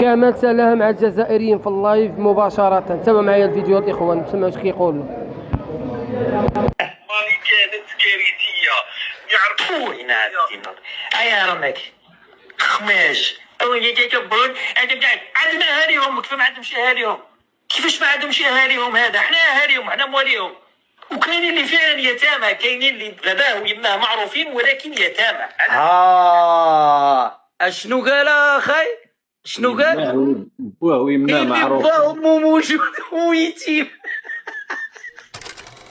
كمال سلاها مع الجزائريين في اللايف مباشرة. تابعوا معايا الفيديو الإخوان نسمعوا اش كيقولوا. مالي كانت كارثية يعرفوا هنا الدين أيا رمك خماج أو اللي تكبرون عندنا أهاليهم كيف ما عندهمش أهاليهم كيفاش ما عندهمش أهاليهم هذا حنا أهاليهم حنا مواليهم وكاينين اللي فعلا يتامى كاينين اللي باباه ويماه معروفين ولكن يتامى. اشنو قال اخي؟ شنو قال؟ بوه ويمنا معروف امه موجود ويتيم.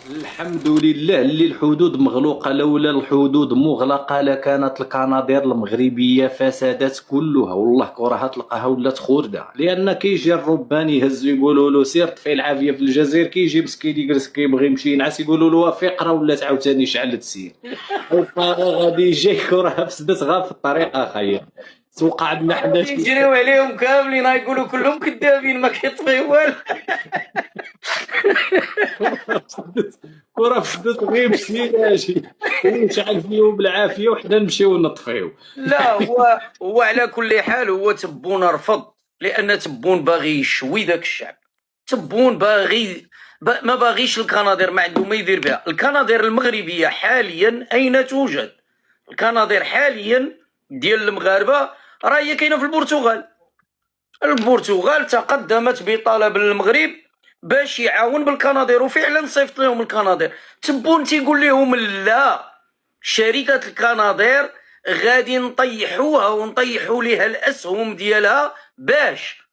الحمد لله اللي الحدود مغلوقه، لولا الحدود مغلقه لكانت القناطير المغربيه فسدت كلها. والله كرهها تلقاها ولات خرده، لان كيجي الربان يهز يقولوا له سير طفي العافيه في الجزائر، كيجي مسكين يجلس كيبغي يمشي ينعس يقولوا له فقره ولات عاوتاني شعلت السير. غادي يجي كرهها فسدت غا في الطريق اخايا. توقع عندنا حنا يجريو عليهم كاملين يقولوا كلهم كذابين ما كيطفيو والو. كرة فسدت غير مشينا شي ونشعل فيهم بالعافيه وحنا نمشيو نطفيو. لا هو على كل حال هو تبون رفض، لان تبون باغي يشوي ذاك الشعب. تبون باغي ما باغيش القناطير، ما عنده ما يدير بها. القناطير المغربيه حاليا اين توجد؟ القناطير حاليا ديال المغاربه راه هي كاينه في البرتغال. البرتغال تقدمت بطلب المغرب باش يعاون بالقناطير، وفعلا صيفط لهم القناطير. تبون تيقول لهم لا، شركه القناطير غادي نطيحوها ونطيحوا ليها الاسهم ديالها باش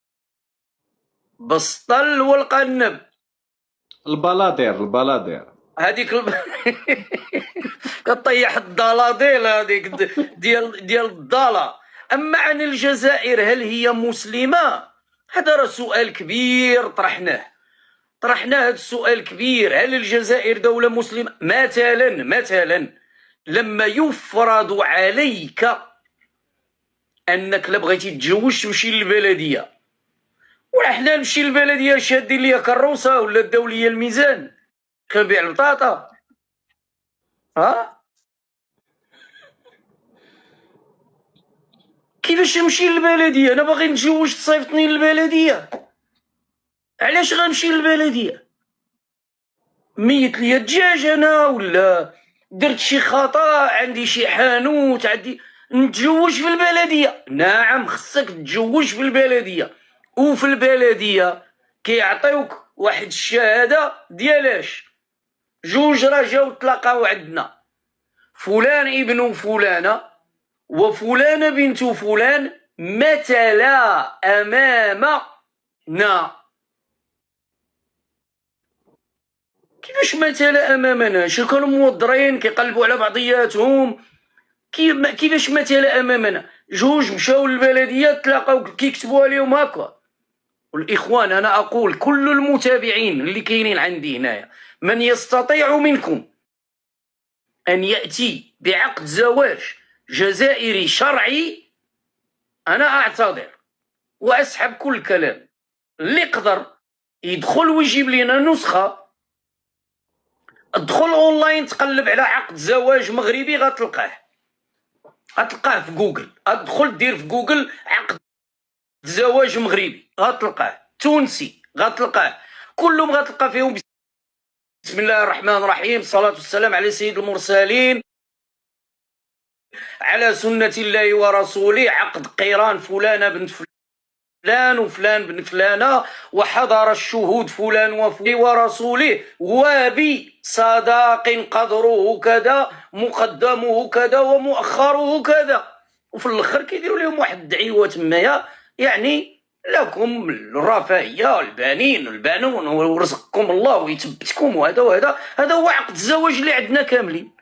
بسطل والقنب البلادير هذيك كطيح الضلاديل هذيك ديال الضاله. اما عن الجزائر هل هي مسلمه؟ هذا راه سؤال كبير طرحناه هذا السؤال كبير. هل الجزائر دولة مسلمة؟ مثلا لما يفرض عليك انك لا بغيتي تتزوج تمشي للبلدية، وحنا نمشي للبلدية شادين ليا كروسة ولا الدولية الميزان كنبيع البطاطا. كيفاش نمشي للبلدية؟ انا باغي نتزوج تصيفطني للبلدية، علاش غنمشي للبلدية؟ ميت ليا الدجاج انا ولا درت شي خطا، عندي شي حانوت، عندي نتزوج في البلديه. نعم خصك تتزوج في البلديه، وفي البلديه كيعطيوك واحد الشهاده ديالاش جوج راه جاو تلاقاو عندنا، فلان ابن فلانه وفلانه بنت فلان مثلا امامنا. كيفاش مثلا امامنا؟ شو كانوا موضرين كيقلبوا على بعضياتهم؟ كيفاش مثلا امامنا؟ جوج مشاو للبلديه تلاقاو كيكتبوا عليهم هكا. والاخوان انا اقول كل المتابعين اللي كاينين عندي هنايا، من يستطيع منكم ان ياتي بعقد زواج جزائري شرعي انا اعتذر واسحب كل كلام. اللي يقدر يدخل ويجيب لنا نسخه، ادخل اونلاين تقلب على عقد زواج مغربي غتلقاه في جوجل. ادخل دير في جوجل عقد زواج مغربي غتلقاه، تونسي غتلقاه، كلهم غتلقى فيهم بسم الله الرحمن الرحيم، الصلاة والسلام على سيد المرسلين على سنة الله ورسوله، عقد قيران فلانة بنت فلان وفلان بن فلانة، وحضر الشهود فلان وفلان ورسوله، وبصداق قدره كذا مقدمه كذا ومؤخره كذا. وفي الاخر كيديروا لهم واحد الدعيوه تمايا، يعني لكم الرفاهيه البنين البنون ورزقكم الله ويثبتكم، وهذا هو عقد الزواج اللي عندنا كاملين.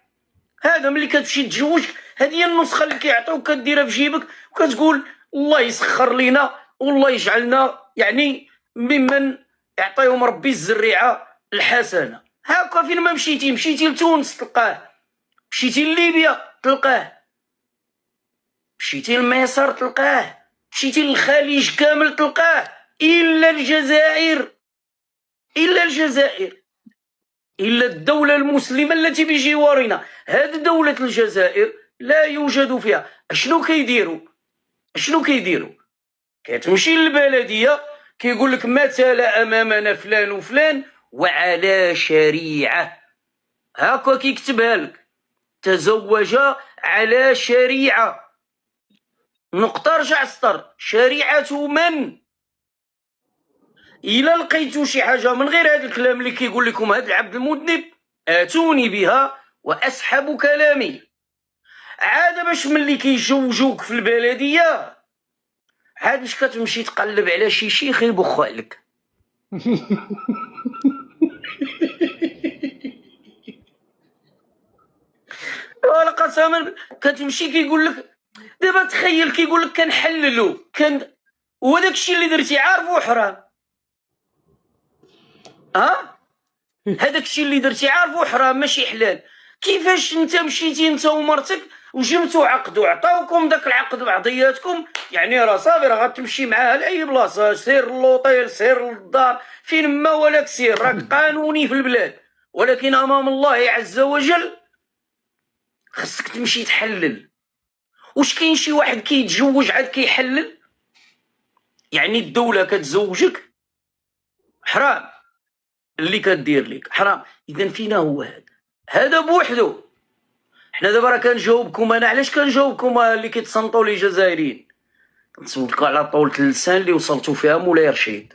هذا ملي كتمشي تتزوج هذه هي النسخه اللي كيعطيوك كديرها في جيبك وكتقول الله يسخر لينا والله يجعلنا يعني ممن يعطيهم ربي الزريعه الحسنه. هاكا فين ما مشيتي لتونس تلقاه، مشيتي لليبيا تلقاه، مشيتي لمصر تلقاه، مشيتي للخليج كامل تلقاه، الا الجزائر الا الدوله المسلمه التي بجوارنا. هذه دوله الجزائر لا يوجد فيها. شنو كيديروا؟ كتمشي للبلديه كيقول لك مثل امامنا فلان وفلان وعلى شريعه، هاكا كيكتبها لك، تزوج على شريعه، نقطه رجع سطر، شريعه من؟ الا لقيتو شي حاجه من غير هذا الكلام اللي كيقول لكم هذا العبد المذنب اتوني بها واسحب كلامي. عاد باش ملي كيجوجوك في البلديه عاد باش كتمشي تقلب على شي شيخ يبخ عليك. ولا قسما كتمشي كيقول لك دابا تخيل كيقول لك كنحللو وداك الشيء اللي درتي عارفو حرام. هذاك الشيء اللي درتي عارفو حرام ماشي حلال. كيفاش انت مشيتي انت ومرتك وجبتوا عقد وعطاوكم داك العقد بعضياتكم، يعني راه صافي راه غتمشي معاها لاي بلاصه، سير للوطيل سير للدار فين ما ولك سير، راك قانوني في البلاد. ولكن امام الله عز وجل خصك تمشي تحلل. واش كاين شي واحد كيتزوج عاد كيحلل؟ يعني الدوله كتزوجك حرام، اللي كدير لك حرام. اذا فينا هو هذا بوحدو. حنا دابا راه كنجاوبكم انا، علاش كنجاوبكم اللي كيتصنتوا لي جزائريين؟ كنصوتكم على طولة اللسان اللي وصلتوا فيها مولاي رشيد،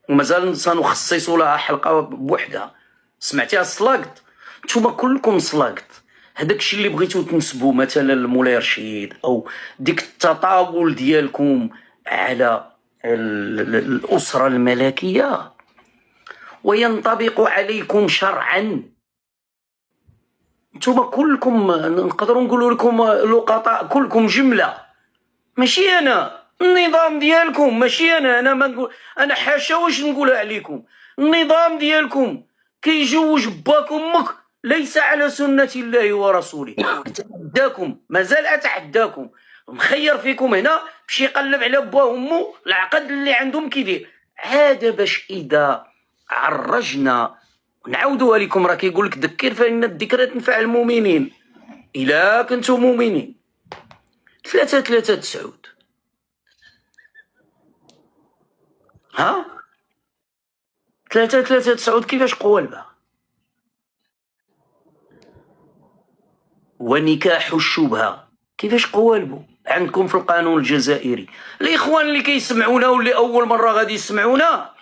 ومازال سنخصص لها حلقه بوحدها. سمعتيها السلاقط؟ نتوما كلكم سلاقط. هذاك الشيء اللي بغيتو تنسبوا مثلا لمولاي رشيد او ديك التطاول ديالكم على الاسره الملكيه وينطبق عليكم شرعا، نتوما كلكم نقدروا نقولوا لكم لقطاء، كلكم جمله. ماشي انا، النظام ديالكم ماشي انا ما نقول، انا حاشا واش نقولها عليكم. النظام ديالكم كيجوج باك امك ليس على سنه الله ورسوله. اتحداكم، مازال اتحداكم، مخير فيكم هنا باش يقلب على با وامو العقد اللي عندهم كيدير. عاد باش اذا عرجنا نعاودوها لكم، راه كيقول لك ذكر فان الذكرى تنفع المؤمنين. الا كنتم مؤمنين 339 339 كيفاش قوالبها؟ ونكاح الشبهه كيفاش قوالبو عندكم في القانون الجزائري؟ الاخوان اللي كيسمعونا واللي اول مره غادي يسمعونا،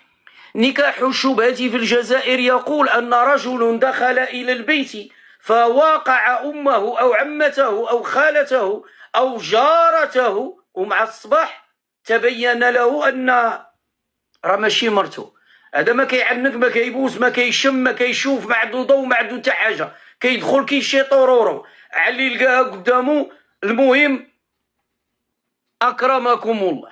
نكاح الشبهه في الجزائر يقول ان رجل دخل الى البيت فواقع امه او عمته او خالته او جارته، ومع الصباح تبين له ان راه ماشي مرته. هذا ما كيعنق ما كيبوس ما كيشم ما كيشوف، ما عنده ضو ما عنده حتى حاجه، كيدخل كيشي طورورو علي لقاها قدامه. المهم اكرمكم الله،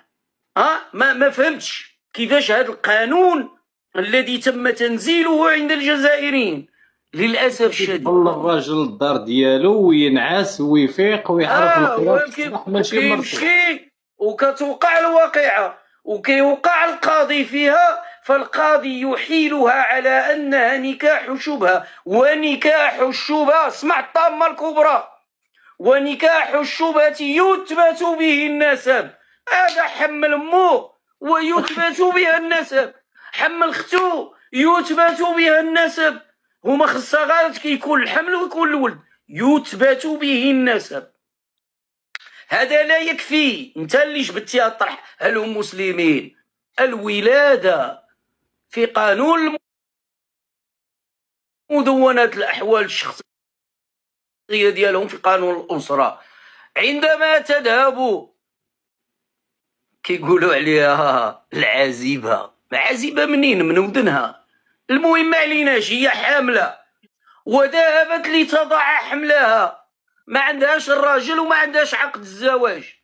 ما فهمتش كيفاش هذا القانون الذي تم تنزيله عند الجزائريين للاسف الشديد. والله الراجل الدار ديالو وينعس ويفيق ويعرف القرار ماشي مرته، كيمشي وكتوقع الواقعه وكيوقع القاضي فيها، فالقاضي يحيلها على انها نكاح شبهه. ونكاح الشبهه، اسمع الطامه الكبرى، ونكاح الشبهه يثبت به النسب. هذا حمل امه ويثبت بها النسب، حمل ختو يثبت بها النسب. هما خصها غير كيكون الحمل ويكون الولد يثبت به النسب. هذا لا يكفي، انت اللي جبتيها الطرح. هل هم مسلمين؟ الولاده في قانون مدونات الاحوال الشخصيه ديالهم في قانون الاسره. عندما تذهب كيقولوا عليها العازبه، العازبه منين؟ من ودنها. المهم ما عليناش، هي حامله وذهبت لتضع حملها، ما عندهاش الراجل وما عندهاش عقد الزواج.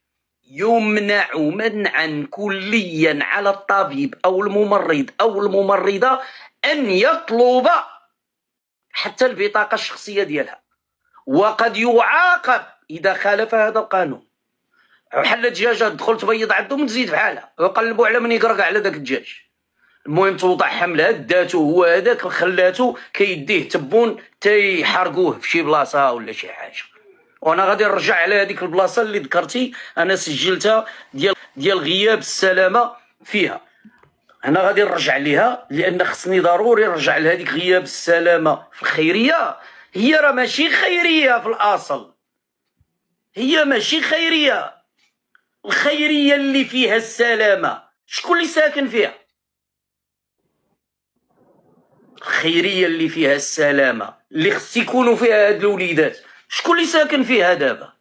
يمنع منعا كليا على الطبيب او الممرض او الممرضه ان يطلب حتى البطاقه الشخصيه ديالها، وقد يعاقب اذا خالف هذا القانون. بحال الدجاجه تدخل تبيض عندهم تزيد بحالها ويقلبوا على من يقرق على ذاك الدجاج. المهم توضع حملها داتو هو هذاك خلاتو كيديه تبون تيحرقوه في شي بلاصه ولا شي حاجه. وانا غادي نرجع على هذيك البلاصه اللي ذكرتي، انا سجلتها ديال ديال غياب السلامه فيها. انا غادي نرجع ليها لان خصني ضروري نرجع لهذيك غياب السلامه في الخيريه. هي راه ماشي خيريه في الاصل، هي ماشي خيريه. الخيريه اللي فيها السلامه شكون اللي ساكن فيها؟ الخيريه اللي فيها السلامه اللي خص يكونوا فيها هاد الوليدات شكون اللي ساكن فيها دابا؟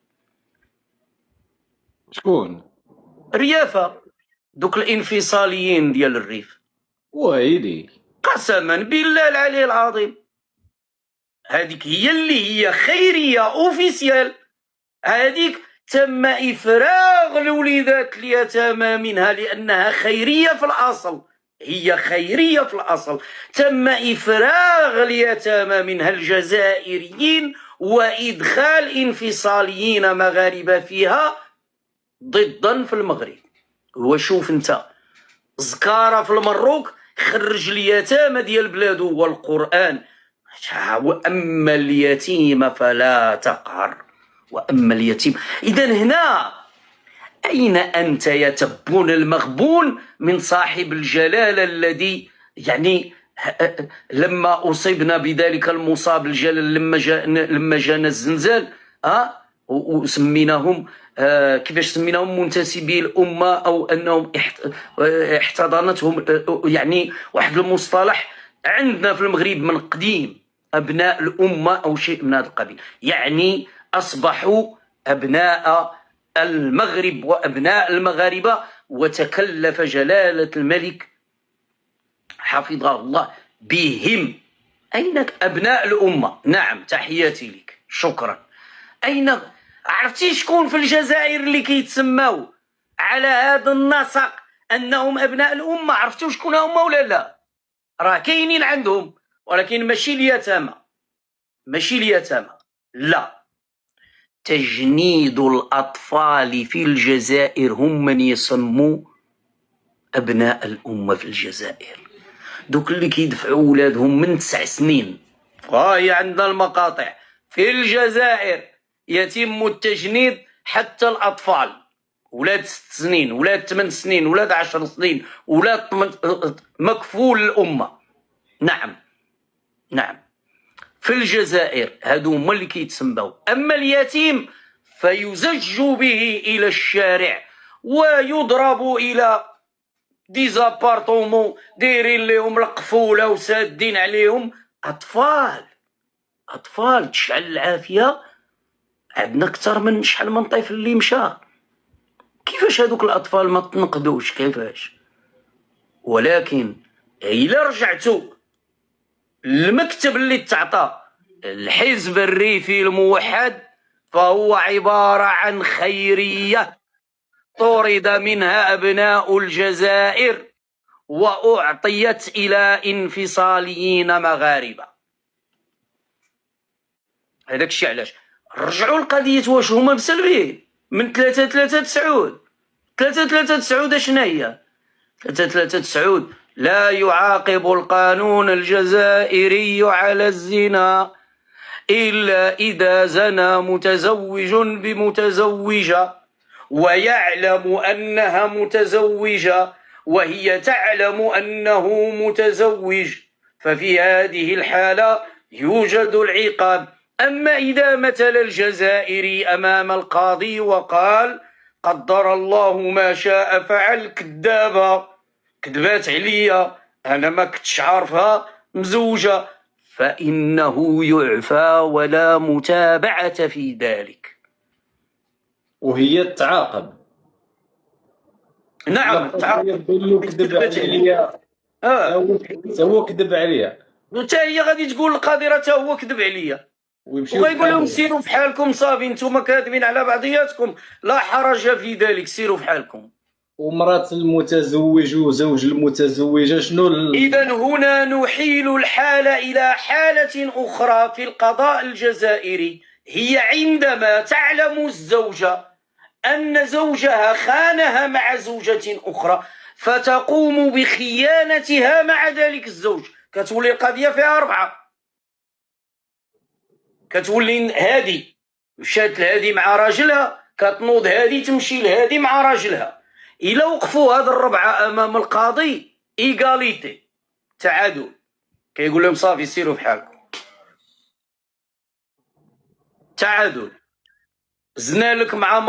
شكون؟ ريافه، دوك الانفصاليين ديال الريف. ويلي قسما بالله العلي العظيم، هذيك هي اللي هي خيريه اوفيسيال. هذيك تم افراغ الوليدات اليتامى منها لانها خيريه في الاصل، هي خيريه في الاصل. تم افراغ اليتامى منها الجزائريين وادخال انفصاليين مغاربه فيها ضدا في المغرب. وشوف انت زكاره في المروك خرج اليتامى ديال بلادو والقران. واما اليتيم فلا تقهر، واما اليتيم. اذا هنا اين انت يا تبون المغبون من صاحب الجلاله الذي يعني لما اصبنا بذلك المصاب الجلال لما جانا الزلزال وسميناهم كيفاش سميناهم منتسبي الامه او انهم احتضنتهم يعني واحد المصطلح عندنا في المغرب من قديم، ابناء الامه او شيء من هذا القبيل. يعني اصبحوا ابناء المغرب وابناء المغاربه. وتكلف جلاله الملك حفظه الله بهم. اين ابناء الامه؟ نعم تحياتي لك، شكرا. اين عرفتي شكون في الجزائر اللي كيتسماو على هذا النسق انهم ابناء الامه؟ عرفتوا شكون هما ولا لا؟ راه كاينين عندهم، ولكن ماشي اليتامى، ماشي اليتامى، لا. تجنيد الاطفال في الجزائر هم من يسموا ابناء الامه في الجزائر. دوك اللي كيدفعوا ولادهم من 9 سنين، هي عندنا المقاطع في الجزائر يتم التجنيد حتى الأطفال، ولاد 6 سنين، ولاد 8 سنين، ولاد 10 سنين، ولاد مكفول الأمة. نعم نعم في الجزائر هادو هما اللي كيتسموا. أما اليتيم فيزج به إلى الشارع ويضرب إلى ديزابارتومون دايرين لهم القفولة وسادين عليهم. أطفال تشعل العافية عندنا أكثر من شحال من طفل اللي مشى. كيفاش هذوك الأطفال ما تنقدوش؟ كيفاش؟ ولكن إلا رجعتوا المكتب اللي تعطى الحزب الريفي الموحد فهو عبارة عن خيرية طرد منها أبناء الجزائر وأعطيت إلى انفصاليين مغاربة. هذاك الشيء علاش رجعوا القضية واش هما مسلبين من 339. 339 شنو هي؟ 339 لا يعاقب القانون الجزائري على الزنا إلا إذا زنى متزوج بمتزوجة ويعلم أنها متزوجة وهي تعلم أنه متزوج، ففي هذه الحالة يوجد العقاب. أما إذا مثل الجزائري أمام القاضي وقال قدر الله ما شاء فعل، كذابة، كذبات عليا، أنا ما كنتش عارفها مزوجة، فإنه يعفى ولا متابعة في ذلك. وهي تعاقب. نعم تعاقب. كذب عليا، هو كذب عليا، حتى هي غادي تقول القاضي راه هو كذب عليا، وغيقول لهم سيروا في حالكم صافي، نتوما كاذبين على بعضياتكم، لا حرج في ذلك، سيروا في حالكم. ومرات المتزوج وزوج المتزوجة شنو إذا هنا نحيل الحالة إلى حالة أخرى في القضاء الجزائري، هي عندما تعلم الزوجة أن زوجها خانها مع زوجة أخرى فتقوم بخيانتها مع ذلك الزوج. كتولي القضية فيها 4. كتولي هادي مشات لهادي مع راجلها، كتنوض هادي تمشي لهادي مع راجلها. إلا وقفوا هاد الربعة أمام القاضي إيغاليتي، تعادل، كيقول لهم صافي سيروا بحالكم، تعادل. زنا لك مع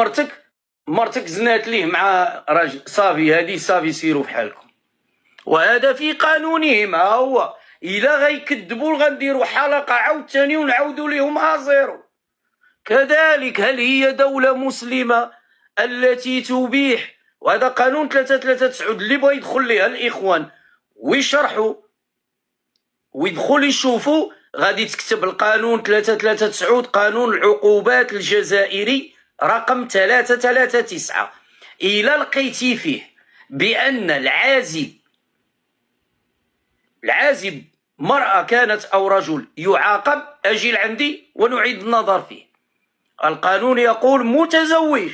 مرتك زنات ليه مع راجل، صافي هادي صافي سيروا بحالكم. وهذا في قانونهم. ها هو إلا غيكذبوا غنديروا حلقة عاوتاني ونعاودوا لهم زيرو. كذلك هل هي دولة مسلمة التي تبيح؟ وهذا قانون 339 اللي بغا يدخل ليها الإخوان ويشرحوا ويدخل يشوفوا، غادي تكتب القانون 339 قانون العقوبات الجزائري رقم 339. إلا لقيتي فيه بأن العازب مرأة كانت أو رجل يعاقب، أجي لعندي ونعيد النظر فيه. القانون يقول متزوج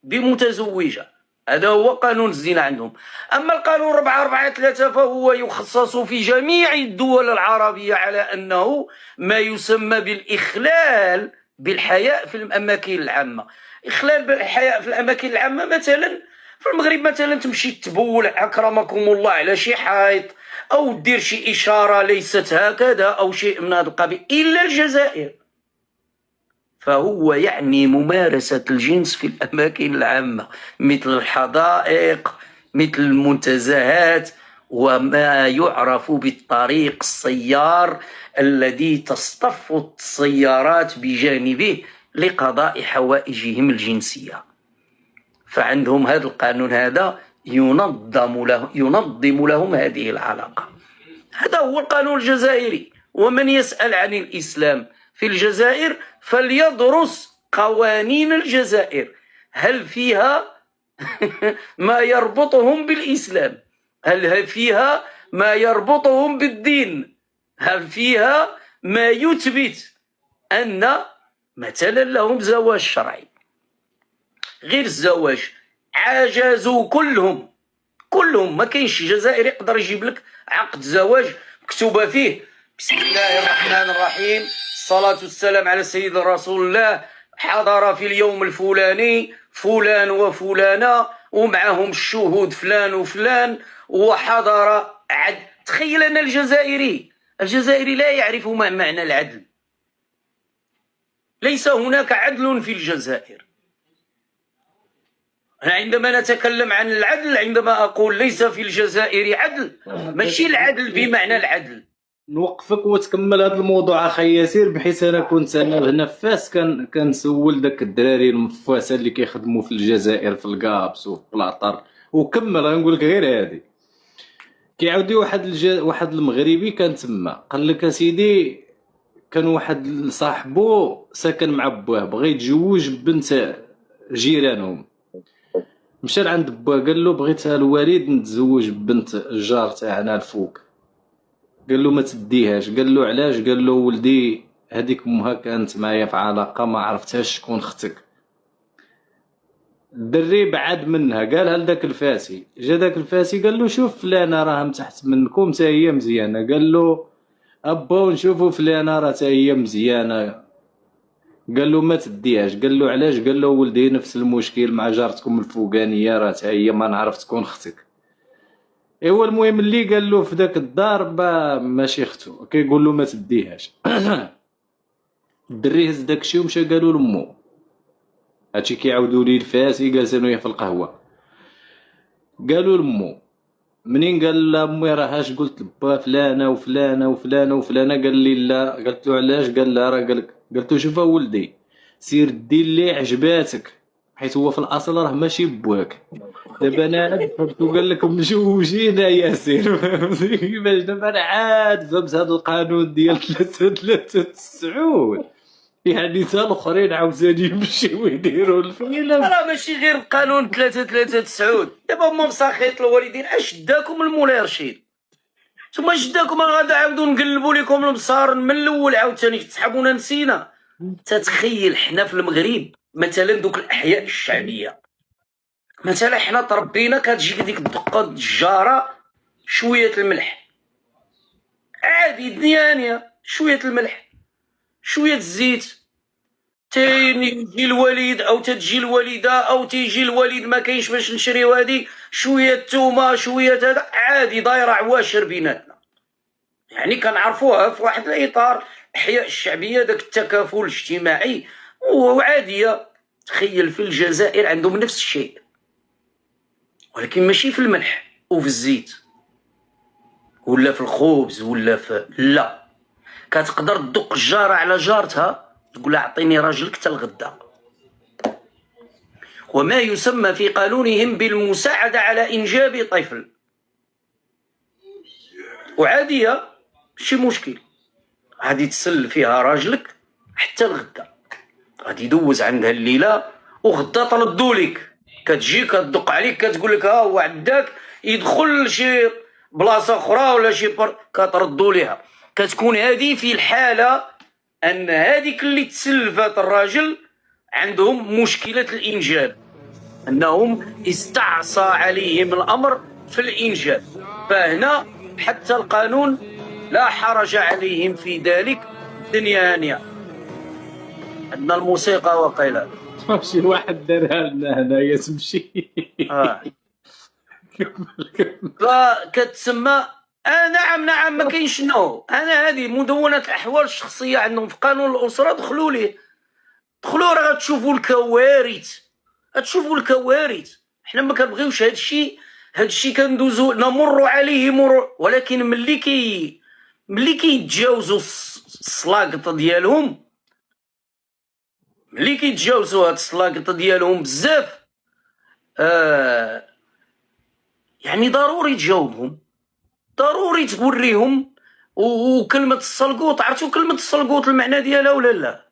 بمتزوجة، هذا هو قانون الزنا عندهم. أما القانون 443 فهو يخصص في جميع الدول العربية على أنه ما يسمى بالإخلال بالحياء في الأماكن العامة. إخلال بالحياء في الأماكن العامة، مثلا في المغرب مثلا تمشي تبول أكرمكم الله على شي حائط أو دير شي إشارة ليست هكذا أو شيء من هذا القبيل. إلا الجزائر فهو يعني ممارسة الجنس في الأماكن العامة مثل الحدائق، مثل المنتزهات، وما يعرف بالطريق السيار الذي تصطف السيارات بجانبه لقضاء حوائجهم الجنسية. فعندهم هذا القانون هذا ينظم لهم هذه العلاقة. هذا هو القانون الجزائري. ومن يسأل عن الإسلام في الجزائر فليدرس قوانين الجزائر، هل فيها ما يربطهم بالإسلام؟ هل فيها ما يربطهم بالدين؟ هل فيها ما يثبت أن مثلا لهم زواج شرعي؟ غير الزواج عجزوا كلهم. ما كاينش جزائري يقدر يجيب لك عقد زواج مكتوبة فيه بسم الله الرحمن الرحيم، الصلاة والسلام على سيد رسول الله، حضر في اليوم الفلاني فلان وفلانة ومعهم الشهود فلان وفلان وحضر تخيل أن الجزائري لا يعرف ما معنى العدل. ليس هناك عدل في الجزائر. أنا عندما نتكلم عن العدل، عندما أقول ليس في الجزائر عدل، ماشي العدل بمعنى العدل. نوقفك وتكمل هذا الموضوع اخي ياسير، بحيث انا كنت هنا في فاس كنسول داك الدراري المفاسه اللي كيخدموا في الجزائر في القابس وفي العطر، وكمل غنقول لك غير هادي. كيعاودي واحد المغربي كان تما، قال لك اسيدي كان واحد صاحبو ساكن مع بوه بغى يتزوج بنت جيرانهم، مشى لعند بوه قال له بغيت الوالد نتزوج بنت الجار تاعنا الفوق. قال له ما تديهاش. قال له علاش؟ قال له ولدي هذيك امها كانت معايا في علاقه ما عرفتهاش شكون اختك. الدري بعد منها قالها لذاك الفاسي. جا داك الفاسي قال له شوف فلانه راه من تحت منكم تا هي مزيانه. قال له ابا نشوفوا فلانه راه تا هي مزيانه. قال له ما تديهاش. قال له علاش؟ قال له ولدي نفس المشكل مع جارتكم الفوقانيه راه تا هي ما نعرف تكون اختك. ايوا المهم اللي قال له في داك الدار ماشي اختو، كيقول له ما تديهاش. الدري هز داكشي ومشى قالوا لمو. هادشي كيعاودوا لي الفاسي جالس انا وياه في القهوه. قالوا لمو، منين قال لها امي راه اش قلت لبا فلانه وفلانه وفلانه وفلانه؟ قال لي لا. قلت له علاش؟ قال لها راه قلت له شوف ولدي سير دير اللي عجباتك، حيت هو في الاصل راه ماشي بواك. دابا انا فهمت وقال لك مجوجين يا ياسر. كيفاش دابا انا عاد فهمت هذا القانون ديال 339 يعني حتى الاخرين عاوتاني يمشيو يديروا الفيلم. راه ماشي غير قانون 339. دابا هما مساخيط الوالدين اش داكم المولاي رشيد؟ ثم شداكم غادا عاودوا نقلبوا لكم المسار من الاول عاوتاني تسحبونا نسينا. تتخيل حنا في المغرب مثلا دوك الاحياء الشعبيه، مثلا حنا تربينا كتجي ديك الدقه الجاره شويه الملح عادي دنيانيه، شويه الملح شويه الزيت تيجي الوالد او تتجي الوالده او تيجي الوالد ما كاينش باش نشريو هادي شويه التومه شويه هذا عادي دايره عواشر بيناتنا. يعني كنعرفوها في واحد الاطار احياء الشعبيه داك التكافل الاجتماعي وعاديه. تخيل في الجزائر عندهم نفس الشيء ولكن ماشي في الملح وفي الزيت ولا في الخبز ولا في لا. كتقدر تدق الجاره على جارتها تقول لها اعطيني راجلك حتى الغدا. وما يسمى في قانونهم بالمساعدة على إنجاب طفل وعادية ماشي مشكل. غادي تسل فيها راجلك حتى الغدا، غادي يدوز عندها الليلة وغدا تردو لك. كتجي كتدق عليك كتقول لك ها هو عداك يدخل شي بلاصة أخرى ولا شي كتردو ليها. كتكون هذه في الحالة أن هذيك اللي تسلفات الراجل عندهم مشكلة الإنجاب، أنهم استعصى عليهم الأمر في الإنجاب. فهنا حتى القانون لا حرج عليهم في ذلك. الدنيا هانية. عندنا الموسيقى وقيلا شي واحد دارها لنا هنايا تمشي. فكتسمى نعم ما كاينش نو. انا هذه مدونه الاحوال الشخصيه عندهم في قانون الاسره دخلوا ليه، دخلوا راه غتشوفوا الكوارث، غتشوفوا الكوارث. حنا ما كنبغيوش هادشي كندوزو نمر عليه ولكن ملي كيتجاوزوا السلاقطه ديالهم، ملي كيتجاوزوا هاد السلاقطه ديالهم بزاف يعني ضروري تجاوبهم، ضروري توريهم. وكلمة السلقوط، عرفتوا كلمة السلقوط المعنى ديالها ولا لا؟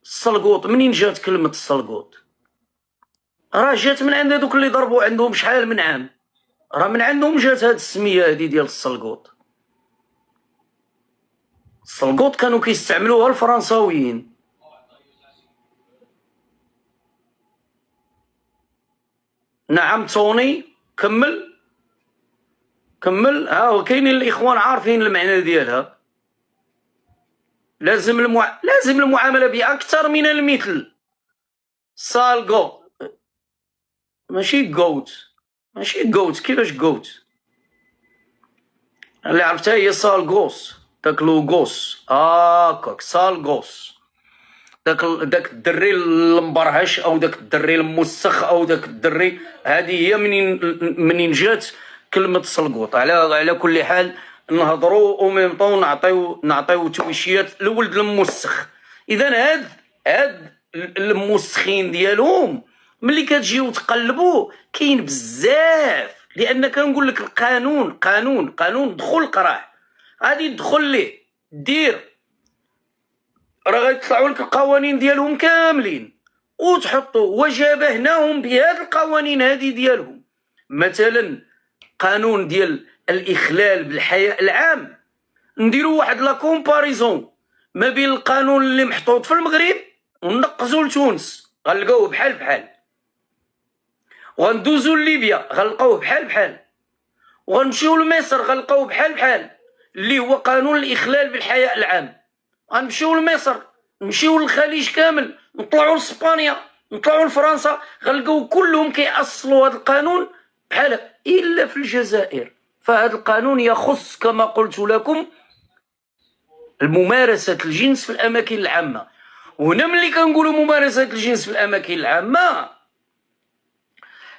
السلقوط منين جات كلمة السلقوط؟ راه جات من عند هذوك اللي ضربوا عندهم شحال من عام، راه من عندهم جات هاد السمية هادي ديال السلقوط. السلقوط كانوا كيستعملوها الفرنساويين. نعم توني كمل. ها كاينين الاخوان عارفين المعنى ديالها. لازم المعامله باكثر من المثل. سالغو ماشي غوت كيفاش غوت اللي عرفتها هي سالغوس. داك لوغوس هاكاك سالغوس. داك الدري المبرهش او داك الدري الموسخ او داك الدري، هذه هي منين جات كلمة سلقوط. على كل حال نهضروا وميم طون نعطيو تويشيات لولد الموسخ. اذا هاد الموسخين ديالهم ملي كتجيو تقلبوا كاين بزاف. لان كنقول لك القانون قانون دخل قراه، غادي تدخل ليه دير، راه غيطلعوا لك القوانين ديالهم كاملين وتحطوا وجابهناهم بهذه القوانين هذه ديالهم. مثلا قانون ديال الاخلال بالحياء العام، نديروا واحد لا كومباريزون ما بين القانون اللي محطوط في المغرب ونقزوا لتونس غنلقاوه بحال وغندوزو لليبيا غنلقاوه بحال وغنمشيو لمصر غنلقاوه بحال اللي هو قانون الاخلال بالحياء العام. غنمشيو لمصر، نمشيو للخليج كامل، نطلعوا لاسبانيا، نطلعوا لفرنسا، غنلقاو كلهم كيأصلوا هذا القانون بحال الا في الجزائر. فهذا القانون يخص كما قلت لكم الممارسة الجنس في الاماكن العامه. وهنا ملي كنقولوا ممارسة الجنس في الاماكن العامه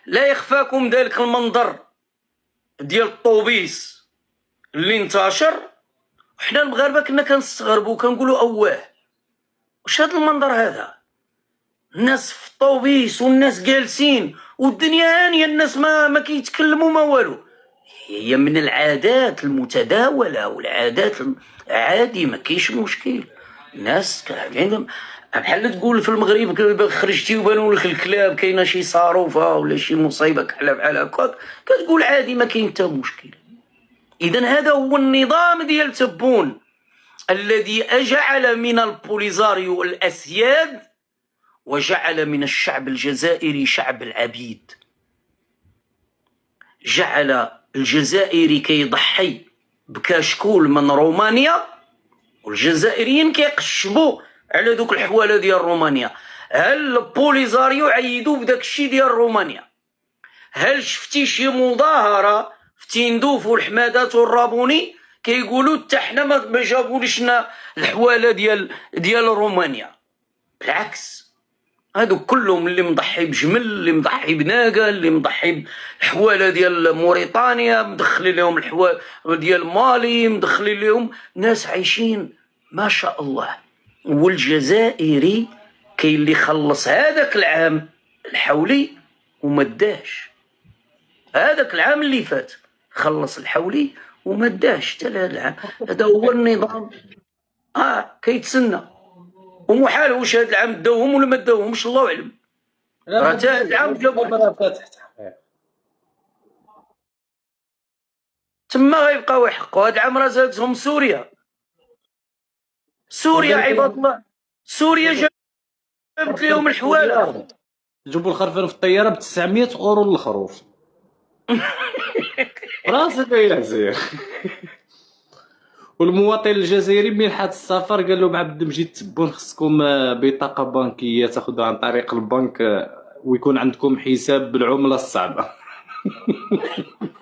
لا يخفاكم ذلك المنظر ديال الطوبيس اللي انتشر. وحنا المغاربه كنا كنستغربوا كنقولوا واش هذا المنظر هذا؟ الناس في الطوبيس والناس جالسين والدنيا هانيه، الناس ما كيتكلموا ما والو. هي من العادات المتداوله والعادات عادي، ما كاينش مشكل. الناس عندهم بحال تقول في المغرب خرجتي وبانوا لك الكلاب كاينه شي صاروفه ولا شي مصيبه بحال هكاك كتقول عادي ما كاين حتى مشكل. اذا هذا هو النظام ديال تبون الذي أجعل من البوليزاريو الأسياد وجعل من الشعب الجزائري شعب العبيد. جعل الجزائري كيضحي بكشكول من رومانيا والجزائريين كيقشبوا على دوك الحواله ديال رومانيا. هل البوليزاريو عيدوا بداك الشيء ديال رومانيا؟ هل شفتي شي مظاهره في تندوف والحمادات والرابوني كيقولوا حتى حنا ما جابوليشنا الحواله ديال رومانيا؟ بالعكس، هادو كلهم اللي مضحي بجمل، اللي مضحي بناقه، اللي مضحي بحواله ديال موريتانيا، مدخلين لهم الحواله ديال مالي، مدخلين لهم ناس عايشين ما شاء الله. والجزائري كاين اللي خلص هذاك العام الحولي وما داش، هذاك العام اللي فات خلص الحولي وما داش حتى لهذا العام. هذا هو النظام. كيتسنى ومحال واش هذا العام داوهم ولا ما داوهمش الله اعلم. راه حتى هذا العام جابوا تما غيبقاو يحقوا. هذا العام راه زادتهم سوريا عباد الله، سوريا جابت لهم الحواله. جابوا الخرفان في الطياره ب 900 اورو للخروف. راسك يا عزيز. والمواطن الجزائري منحة السفر قال لهم عبد المجيد تبون خصكم بطاقه بنكيه تاخذوها عن طريق البنك ويكون عندكم حساب بالعمله الصعبه.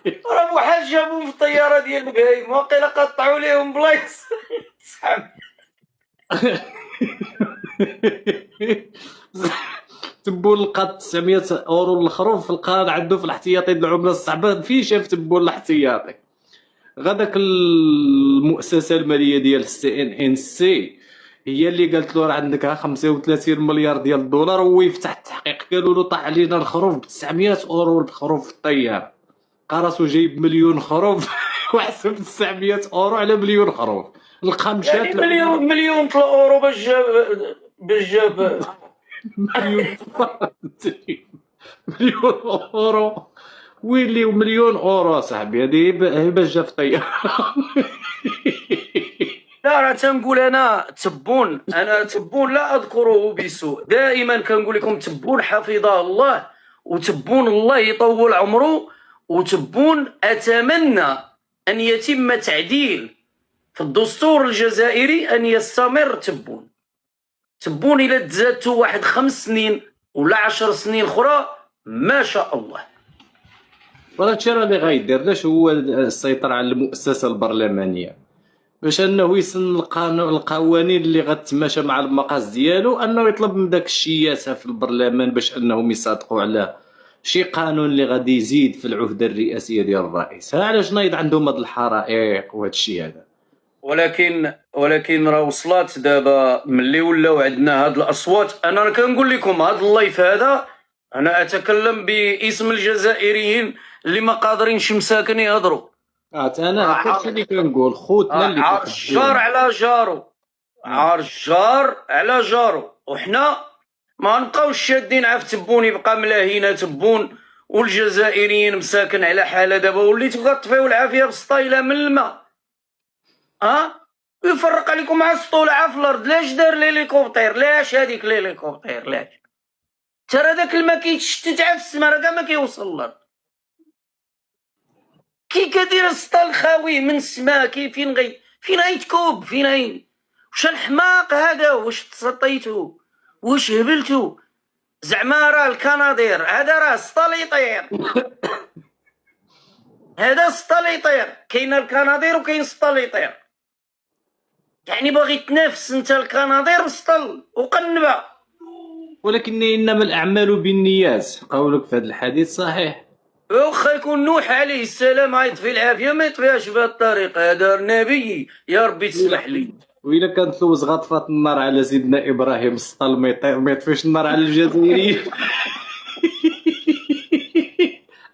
راه بحال جابوهم في الطياره ديال البهايم، واقيلا قطعوا ليهم بلايص. تبون لقى 900 اورو للخروف، لقى عنده في الاحتياطي ديال العمله الصعبه. فين شاف تبون الاحتياطي؟ غداك المؤسسه الماليه ديال CNNC هي اللي قالت له راه عندك 35 مليار ديال الدولار، وهو يفتح التحقيق قالوا له طاح علينا الخروف ب 900 اورو الخروف في الطياره. لقى راسو جايب مليون خروف وحسب 900 اورو على مليون خروف. لقى مشات يعني مليون اورو باش جاب مليون اورو. ويلي مليون اورو صاحبي، هذه باش جا في الطياره. لا راه تنقول انا تبون لا اذكره بسوء. دائما كنقول لكم تبون حفظه الله، وتبون الله يطول عمره، وتبون اتمنى ان يتم تعديل في الدستور الجزائري ان يستمر تبون الى تزادتوا واحد 5 سنين ولا 10 سنين اخرى ما شاء الله. ولا هادشي راه اللي غايدير لاش هو السيطره على المؤسسه البرلمانيه باش انه يسن القوانين اللي غتماشى مع المقاس ديالو، انه يطلب من داك الشياسه في البرلمان باش انهم يصادقوا على شي قانون اللي غادي يزيد في العهده الرئاسيه ديال الرئيس. علاش نايض عندهم هاد الحرائق وهاد الشيء هذا؟ ولكن راه وصلت دابا ملي ولاو عندنا هاد الاصوات. انا كنقول لكم هاد اللايف هذا انا اتكلم باسم الجزائريين اللي ما قادرينش مساكن يهضروا. انا هادشي اللي كنقول خوتنا اللي عار الجار على جارو، وحنا ما نبقاوش شادين عف تبون يبقى ملاهينا تبون، والجزائريين مساكن على حاله. دابا وليتو كطفيو العافيه بالسطايله من الماء. يفرق عليكم مع السطولعه في الارض. لاش دار الهليكوبتر؟ لاش هذيك الهليكوبتر؟ لاش ترى داك الماء كيتشتت في السما راه كاع ما كيوصل للارض. كي كدير السطال خاوي من السماء فين غيتكوب؟ واش الحماق هذا؟ واش تسطيتو؟ واش هبلتو؟ زعما راه الكنادير هذا راه سطال يطير. هذا سطال يطير. كاين الكنادير وكاين سطال يطير. يعني باغي تنافس انت الكنادير والسطل وقنبه. ولكن انما الاعمال بالنيات، قولك في هذا الحديث صحيح. واخا يكون نوح عليه السلام يطفي العافيه ما يطفيهاش بهذه الطريقه. هذا النبي يا ربي تسمح لي. وإلا كانت لوز غطفات النار على سيدنا ابراهيم السطل ما يطفيش النار على الجزائريين.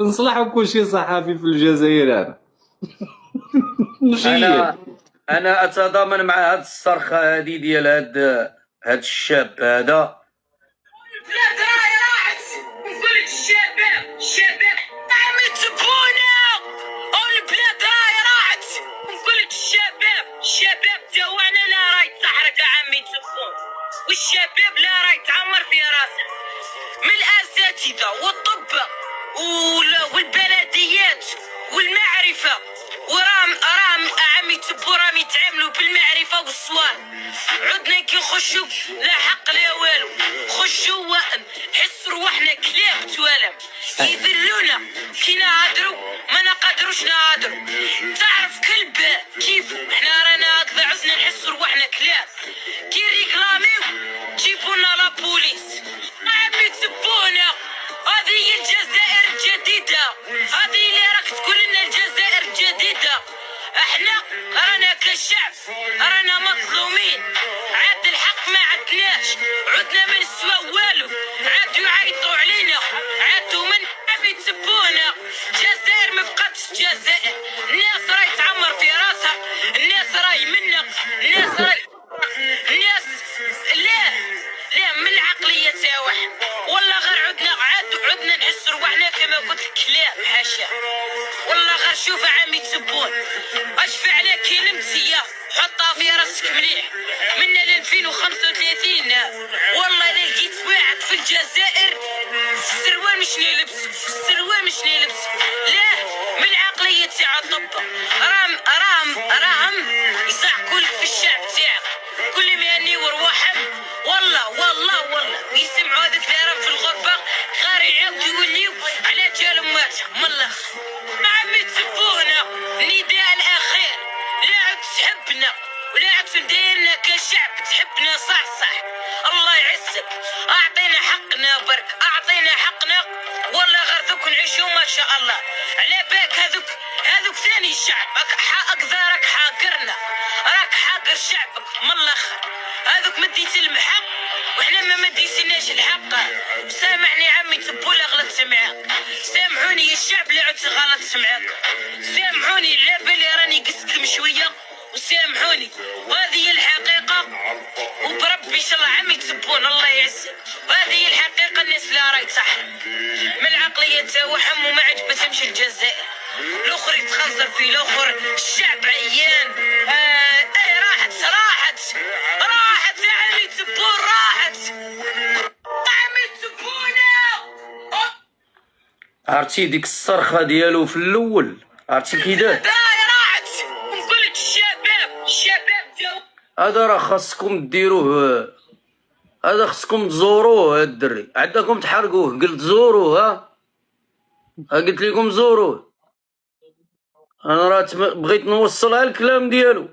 نصلحوا كل شيء صحافي في الجزائر. انا اتضامن مع هاد الصرخه هادي ديال هاد الشاب هذا. البلاد راهي راحت. نقول لك الشباب عمي تبونا، والبلاد راهي راحت. نقول لك الشباب تاوانا لا راهي تحرك عمي تبون، والشباب لا راهي تعمر في راسه من الاساتذه والطب والبلديات والمعرفه. وراهم عمي يتبو راهم يتعاملوا بالمعرفه والصواب. عدنا كي نخشوا لا حق لا والو، خشوا نحس رواحنا كلاب توالم، يذلونا كي نهضروا ما نقدروش نهضروا. تعرف كلب كيف احنا رانا هكذا عدنا نحس رواحنا كلاب. كي ريكلاميو جيبونا لابوليس، عم يتسبونا. هذه هي الجزائر الجديدة، هذه اللي راك تقول لنا الجزائر الجديدة. احنا رانا كشعب رانا مظلومين، عاد الحق ما عدناش، عدنا ما نسوى والو، عادوا يعيطوا علينا، عادوا من عم يتسبونا. الجزائر ما بقاتش الجزائر، الناس راهي تعمر في راسها، الناس راهي منا، الناس راهي الناس لا من العقلية تاعهم. والله غير عدنا نحس رواحنا كما قلت كلاب حاشا. والله غير شوف عمي تسبون اشفع عليك كي نمسية، حطها في راسك مليح من 2035. والله انا لقيت واحد في الجزائر السروال مش نلبس، السروال مش نلبس. لا من العقلية تاع الطب راهم يصعقوا في الشعب تاعك كل ما يني ورواحهم. والله ويسمعوا هذاك اللي راهم في الغربة غير يعاودوا يوليو على جال اماتهم من الاخر. ما عم يتسبونا. نداء الاخير لا عاد تحبنا ولا عاد دايرنا كشعب تحبنا صح. الله يعزك، اعطينا حقنا برك، اعطينا حقنا. والله غير ذوك نعيشوا ما شاء الله. على بالك هذوك ثاني شعب راك حاقرنا، راك حاقر شعبك من الاخر. هذوك مديت المحق وحنا ما مديتناش الحق. سامحني عمي تبولا غلطت معاك، سامحوني يا الشعب اللي عدت غلطت معاك، سامحوني اللعبه اللي راني قستكم شويه، وسامحوني. وهذه هي الحقيقه، وبربي ان شاء الله عمي تسبون الله يعزك. وهذه هي الحقيقه، الناس اللي راهي صح من العقليه تاعهم وما عجبتهمش الجزائر. الاخر يتخنزر في الاخر، الشعب عيان. راحت يا عمي تسبون، راحت عمي تسبونا. عرفتي ديك الصرخه ديالو في الاول، عرفتي كي دار؟ راحت. نقول لك الشباب تاعو هذا راه خاصكم ديروه، هذا خاصكم تزوروه. هاد الدري عندكم تحرقوه، قلت زوروه. قلت لكم زوروه. انا راه بغيت نوصلها الكلام ديالو.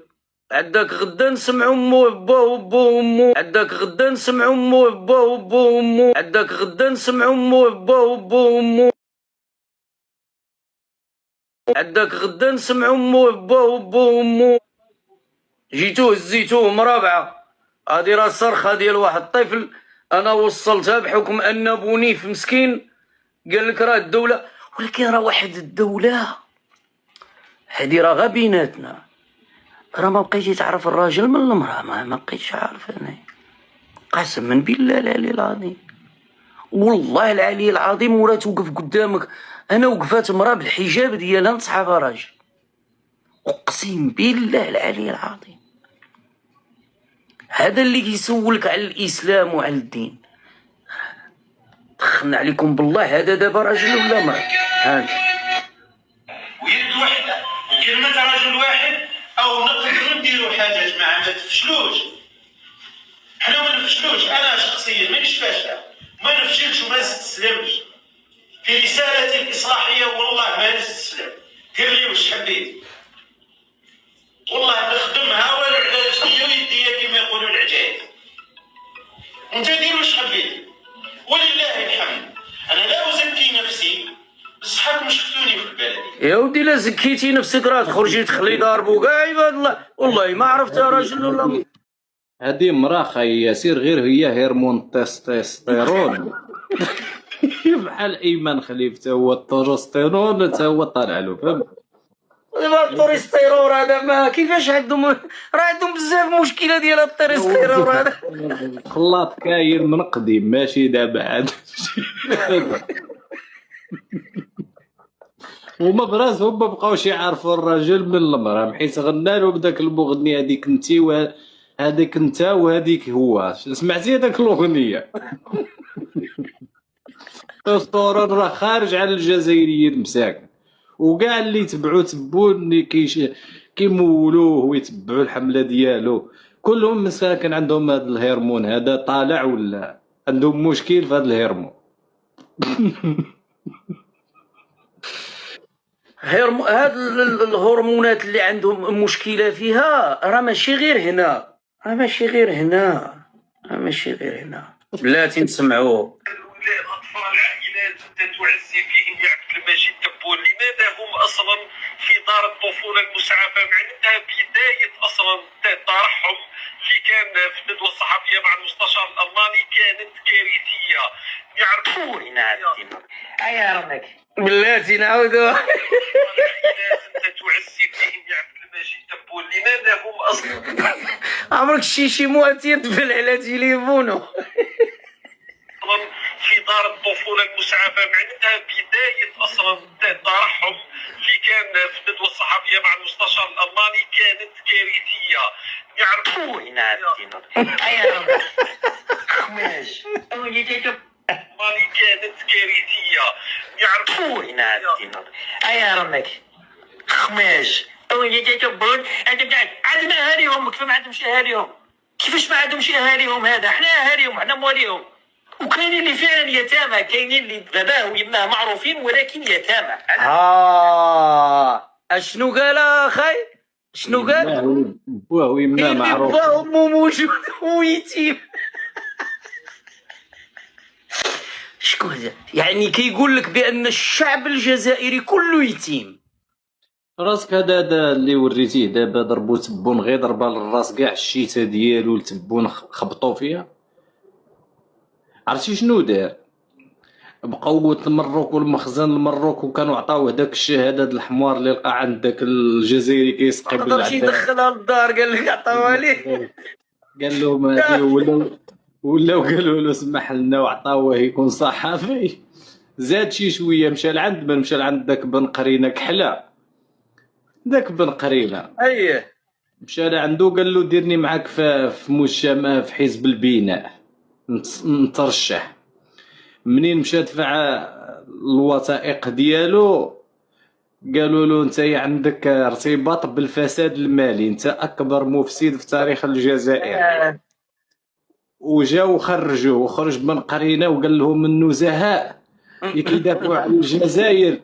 عندك غدا نسمعوا امو بو امو، عندك غدا نسمعوا امو بو امو، عندك غدا نسمعوا امو بو امو، عندك غدا نسمعوا امو بو امو. جيتوه هزيتوه مرابعه. هادي راه صرخه ديال واحد الطفل انا وصلتها بحكم ان بونيف مسكين قال لك راه الدوله. ولكن راه واحد الدوله هادي راه غا بيناتنا، راه ما بقيتي تعرف الراجل من المراه، ما بقيتش عارف. انا قسما بالله العلي العظيم، والله العلي العظيم، ولا توقف قدامك. انا وقفات مراه بالحجاب ديالها نصحابها راجل، اقسم بالله العلي العظيم. هذا اللي كيسولك على الاسلام وعلى الدين. دخلنا عليكم بالله، هذا دابا راجل ولا مراه؟ هذا ويد وحده وكلمة رجل واحد او نقدروا نديروا حاجه. يا جماعه ما تفشلوش، حنا ما نفشلوش. انا شخصيا مانيش فاشله، ما نفشلش وما نستسلمش في رسالتي الاصلاحيه. والله ما نستسلم. دير لي واش حبيت، والله نخدمها والعلاج ديالي ويديا كما يقولوا العجائز. انت دير واش حبيت ولله الحمد. انا لا ازكي نفسي، بصحابكم شفتوني في البلد. يا ودي لا زكيتي نفسك راه تخرجي تخلي ضاربو كاع عباد الله. والله ما عرفتها راجل ولا هادي مرا خاي ياسير، غير هي هرمون تستيرون بحال ايمن خليفه، تا هو التروستيرون تا هو طالع له، فهمت؟ دابا التوريستيرور هذا ما كيفاش عندهم، راه عندهم بزاف مشكله ديال التوريستيرور هذا. خلاط كاين من قديم ماشي دابا عاد. هما براسهم ما بقاوش يعرفوا الراجل من المراه، حيت غنى له بداك المغني هذيك انتي وهذيك انت وهذيك هو. سمعتي هذاك الاغنيه؟ التستورون راه خارج على الجزائريين مساكن، وكاع اللي تبعو اللي كيمولوه ويتبعوا الحمله ديالو كلهم مساكن عندهم هذا الهرمون هذا طالع ولا عندهم مشكل في هذا الهرمون. هاد الهرمونات اللي عندهم مشكله فيها راه ماشي غير هنا، بلاتي نسمعوه. الاطفال العائلات تعزي فيهم يا عبد المجيد تبون، لماذا هم اصلا في دار الطفوله المسعفه مع انها بدايه اصلا الترحم اللي كان في الندوه الصحفيه مع المستشار الالماني كانت كارثيه. يعرفون يا رمك بلاتي نعاودوها. العائلات تعزي فيهم يا عبد المجيد تبون، لماذا هم اصلا عمرك شي مواتير تبل على تليفونه. في دار الطفوله المسعفه مع انها بدايه اصلا الترحم اللي كان في الندوه الصحفيه مع المستشار الالماني كانت كارثيه. يعرفون خماش الالماني كانت كارثيه. يعرفون يا رمك خماش يتكبرون. عندنا اهاليهم كيف ما عندهمش اهاليهم؟ كيفاش ما عندهمش اهاليهم؟ هذا احنا اهاليهم احنا مواليهم. وكاينين اللي فعلا يتامى، كاينين اللي باباه ويماه معروفين ولكن يتامى. اشنو قال اخي؟ شنو قال؟ بواه ويمنا معروف باه امه موجود ويتيم. شكون هذا؟ يعني كيقول لك بان الشعب الجزائري كله يتيم. راسك هذا اللي وريتيه دابا ضربو تبون غير ضربه للراس كاع الشيته ديالو التبون خبطوا فيها. عرفتي شنو دار؟ بقاو المروك والمخزن المروك وكانوا عطاوه داك الشهاده الحمار اللي لقى عند داك الجزائري كيسقي ما قدرش يدخلها للدار، قال لك عطاوها ليه. قال لهم هادي ولاو قالوا له سمح لنا وعطاوه يكون صحفي. زاد شي شويه مشى لعند من مشى لعند داك بن قرينه كحله، داك بن قرينه اييه مشى لعندو قال له ديرني معاك في مجتمع في حزب البناء نترشح. منين مشى دفع الوثائق ديالو قالوا له انت عندك ارتباط بالفساد المالي، انت اكبر مفسد في تاريخ الجزائر. وجاو خرجوه وخرج بن قرينه وقال لهم النزهاء اللي كيدافعوا على الجزائر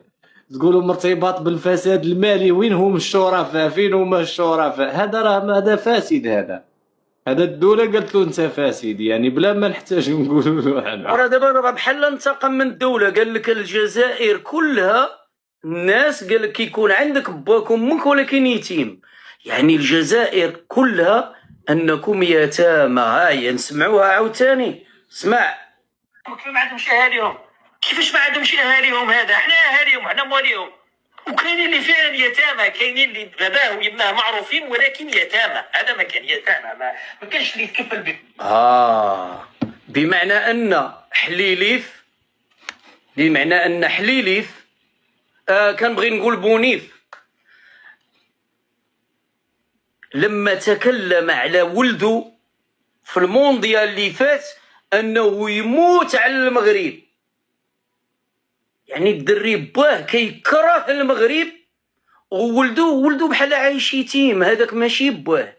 تقولوا ارتباط بالفساد المالي، وين هم الشرفاء؟ فين هما الشرفاء؟ هذا راه هذا فاسد، هذا الدوله قالت له انت فاسد، يعني بلا ما نحتاج نقولوا له انا. راه دابا راه بحال انتقم من الدوله. قال لك الجزائر كلها الناس قال لك كيكون عندك باك وامك ولكن يتيم، يعني الجزائر كلها انكم يتامى. هاي نسمعوها عاوتاني. اسمع. كيف ما عندهمش اهاليهم؟ كيفاش ما عندهمش اهاليهم؟ هذا احنا اهاليهم احنا مواليهم. وكاينين اللي فعلا يتامى، كاينين اللي باباه ويماه معروفين ولكن يتامى. هذا ما كان يتامى، ما كانش اللي يتكفل به. بمعنى ان حليليف كنبغي نقول بونيف لما تكلم على ولده في المونديال اللي فات انه يموت على المغرب، يعني الدري باه كيكره المغرب وولدو بحال عايش يتيم. هذاك ماشي باه،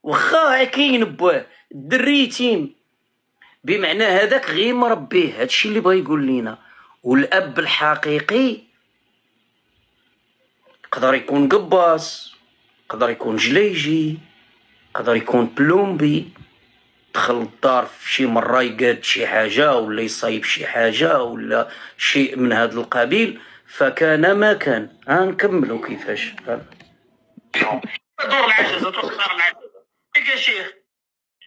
واخا كاين باه الدري يتيم، بمعنى هذاك غير مربيه. هادشي اللي بغا يقول لينا. والاب الحقيقي يقدر يكون قباص، يقدر يكون جليجي، يقدر يكون بلومبي، دخل الدار في شي مره يقاد شي حاجه ولا يصايب شي حاجه ولا شيء من هذا القبيل، فكان ما كان. نكملوا كيفاش. دور العجزه يا شيخ،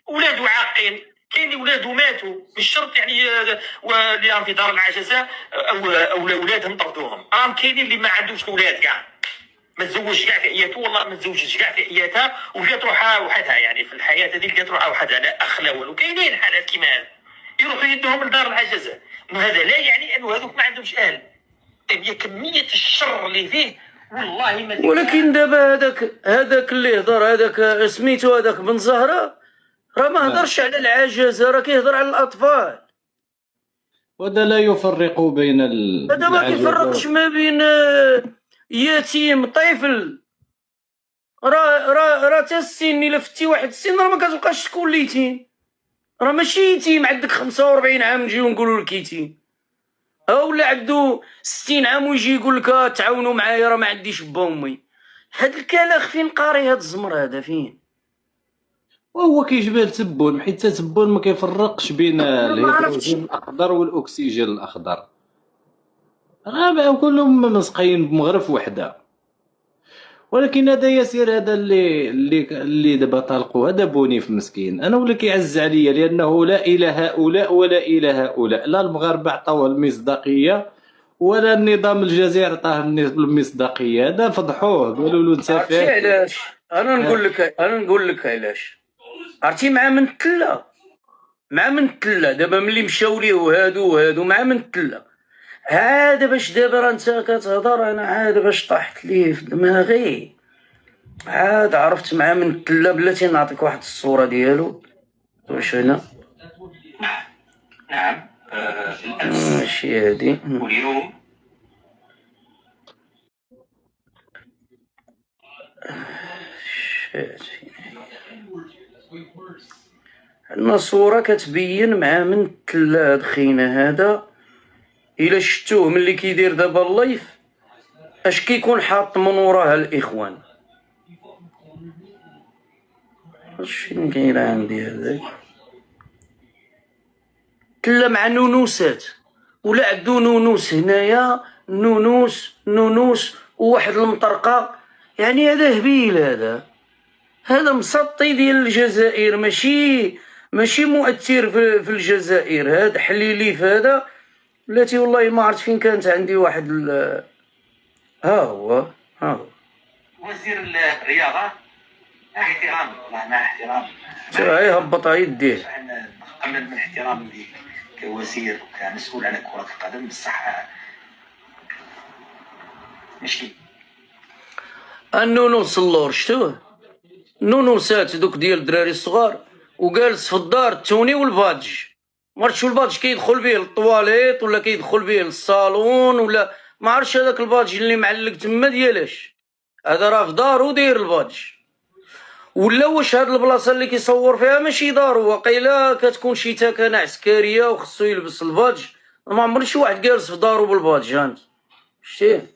ولادو عاقين، كاين ولادو ماتوا مش شرط يعني اللي راهم في دار العجزه او اولادهم طردوهم. راهم كاينين اللي ما عندوش اولاد كاع، ما تزوجش كاع في حياته، والله ما تزوجش كاع في حياتها وجات روحها وحدها، يعني في الحياه هذيك جات روحها وحدها لا اخ لا والو. كاينين حالات كيما هذا يروحوا يدوهم لدار العجزه، وهذا لا يعني انه هذوك ما عندهمش اهل. هي كميه الشر اللي فيه والله ما. ولكن دابا هذاك اللي هضر، هذاك سميتو هذاك بن زهره، راه ما هضرش على العجزه، راه كيهضر على الاطفال. وهذا لا يفرق بين هذا ما كيفرقش ما بين يتيم طفل راه تا السن الا فتي واحد السن راه ما كتبقاش تكون يتيم، راه ماشي يتيم عندك 45 عام نجيو نقولوا لك يتيم، ولا عنده 60 عام ويجي يقول لك تعاونوا معايا راه ما عنديش با امي. هاد الكلاخ فين قاري هاد الزمر هذا فين؟ وهو كيشبه التبون، حيت التبون ما كيفرقش بين الهيدروجين الاخضر والاكسجين الاخضر، راه كلهم مسقين بمغرف وحده. ولكن هذا ياسر، هذا اللي دابا طلقوا هذا بونيف مسكين، انا ولا كيعز عليا لانه لا الى هؤلاء ولا الى هؤلاء، لا المغاربه عطاوه المصداقيه ولا النظام الجزائري عطاه المصداقيه. هذا فضحوه قالوا له انت عرفتي فاهم. علاش؟ انا نقول لك علاش. عرفتي مع من تلا دابا ملي مشاو ليه هادو مع من تلا عاد باش دابا راه انت كتهضر، انا عاد باش طاحت ليه في دماغي، عاد عرفت مع من تلا. بلاتي نعطيك واحد الصورة ديالو، واش هنا؟ نعم. ماشي هادي. واليوم عندنا صورة كتبين مع من تلا هاد خينا هذا. الا شفتوه ملي كيدير دابا اللايف اش كيكون حاط من وراها الاخوان. فين كاين عندي هذاك تلا مع نونوسات، ولا عندو نونوس هنايا، نونوس وواحد المطرقه. يعني هذا هبيل، هذا مسطي ديال الجزائر، ماشي مؤثر في الجزائر. هذا حليليف هذا. بلاتي والله ما عرفت فين كانت عندي واحد ها هو وزير الرياضة، مع احترام والله مع احترام، هاي هبطها يديه. احنا نتقبل من احترام ليك كوزير وكمسؤول على كرة القدم، بصح مشكل. النونوس اللور شتوه، النونوسات دوك ديال الدراري الصغار، وجالس في الدار التوني والبادج. مرتشو البادج كيدخل به للطواليت ولا كيدخل به للصالون، ولا ما عرفتش هذاك البادج اللي معلق تما ديالاش. هذا راه في دارو داير البادج، ولا واش هاد البلاصه اللي كيصور فيها ماشي دارو، وقيلا كتكون شي تكنه عسكريه وخصو يلبس البادج. ما عمرني شي واحد جالس في دارو بالبادج. هانت شتيه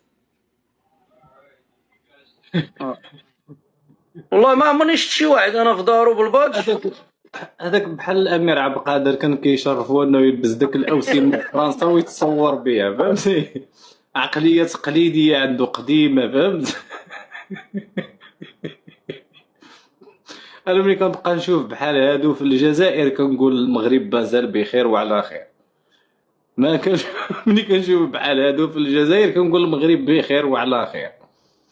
والله ما عمرني شفت شي واحد انا في دارو بالبادج. هذاك بحال الامير عبد القادر كان كيشرفوا انه يلبس داك الاوسين من فرنسا ويتصور بها، فهمتي؟ عقليه تقليديه عنده قديمه، فهمت؟ انا ملي كنبقى نشوف بحال هادو في الجزائر كنقول المغرب مازال بخير وعلى خير. ما كنش ملي كنشوف بحال هادو في الجزائر كنقول المغرب بخير وعلى خير.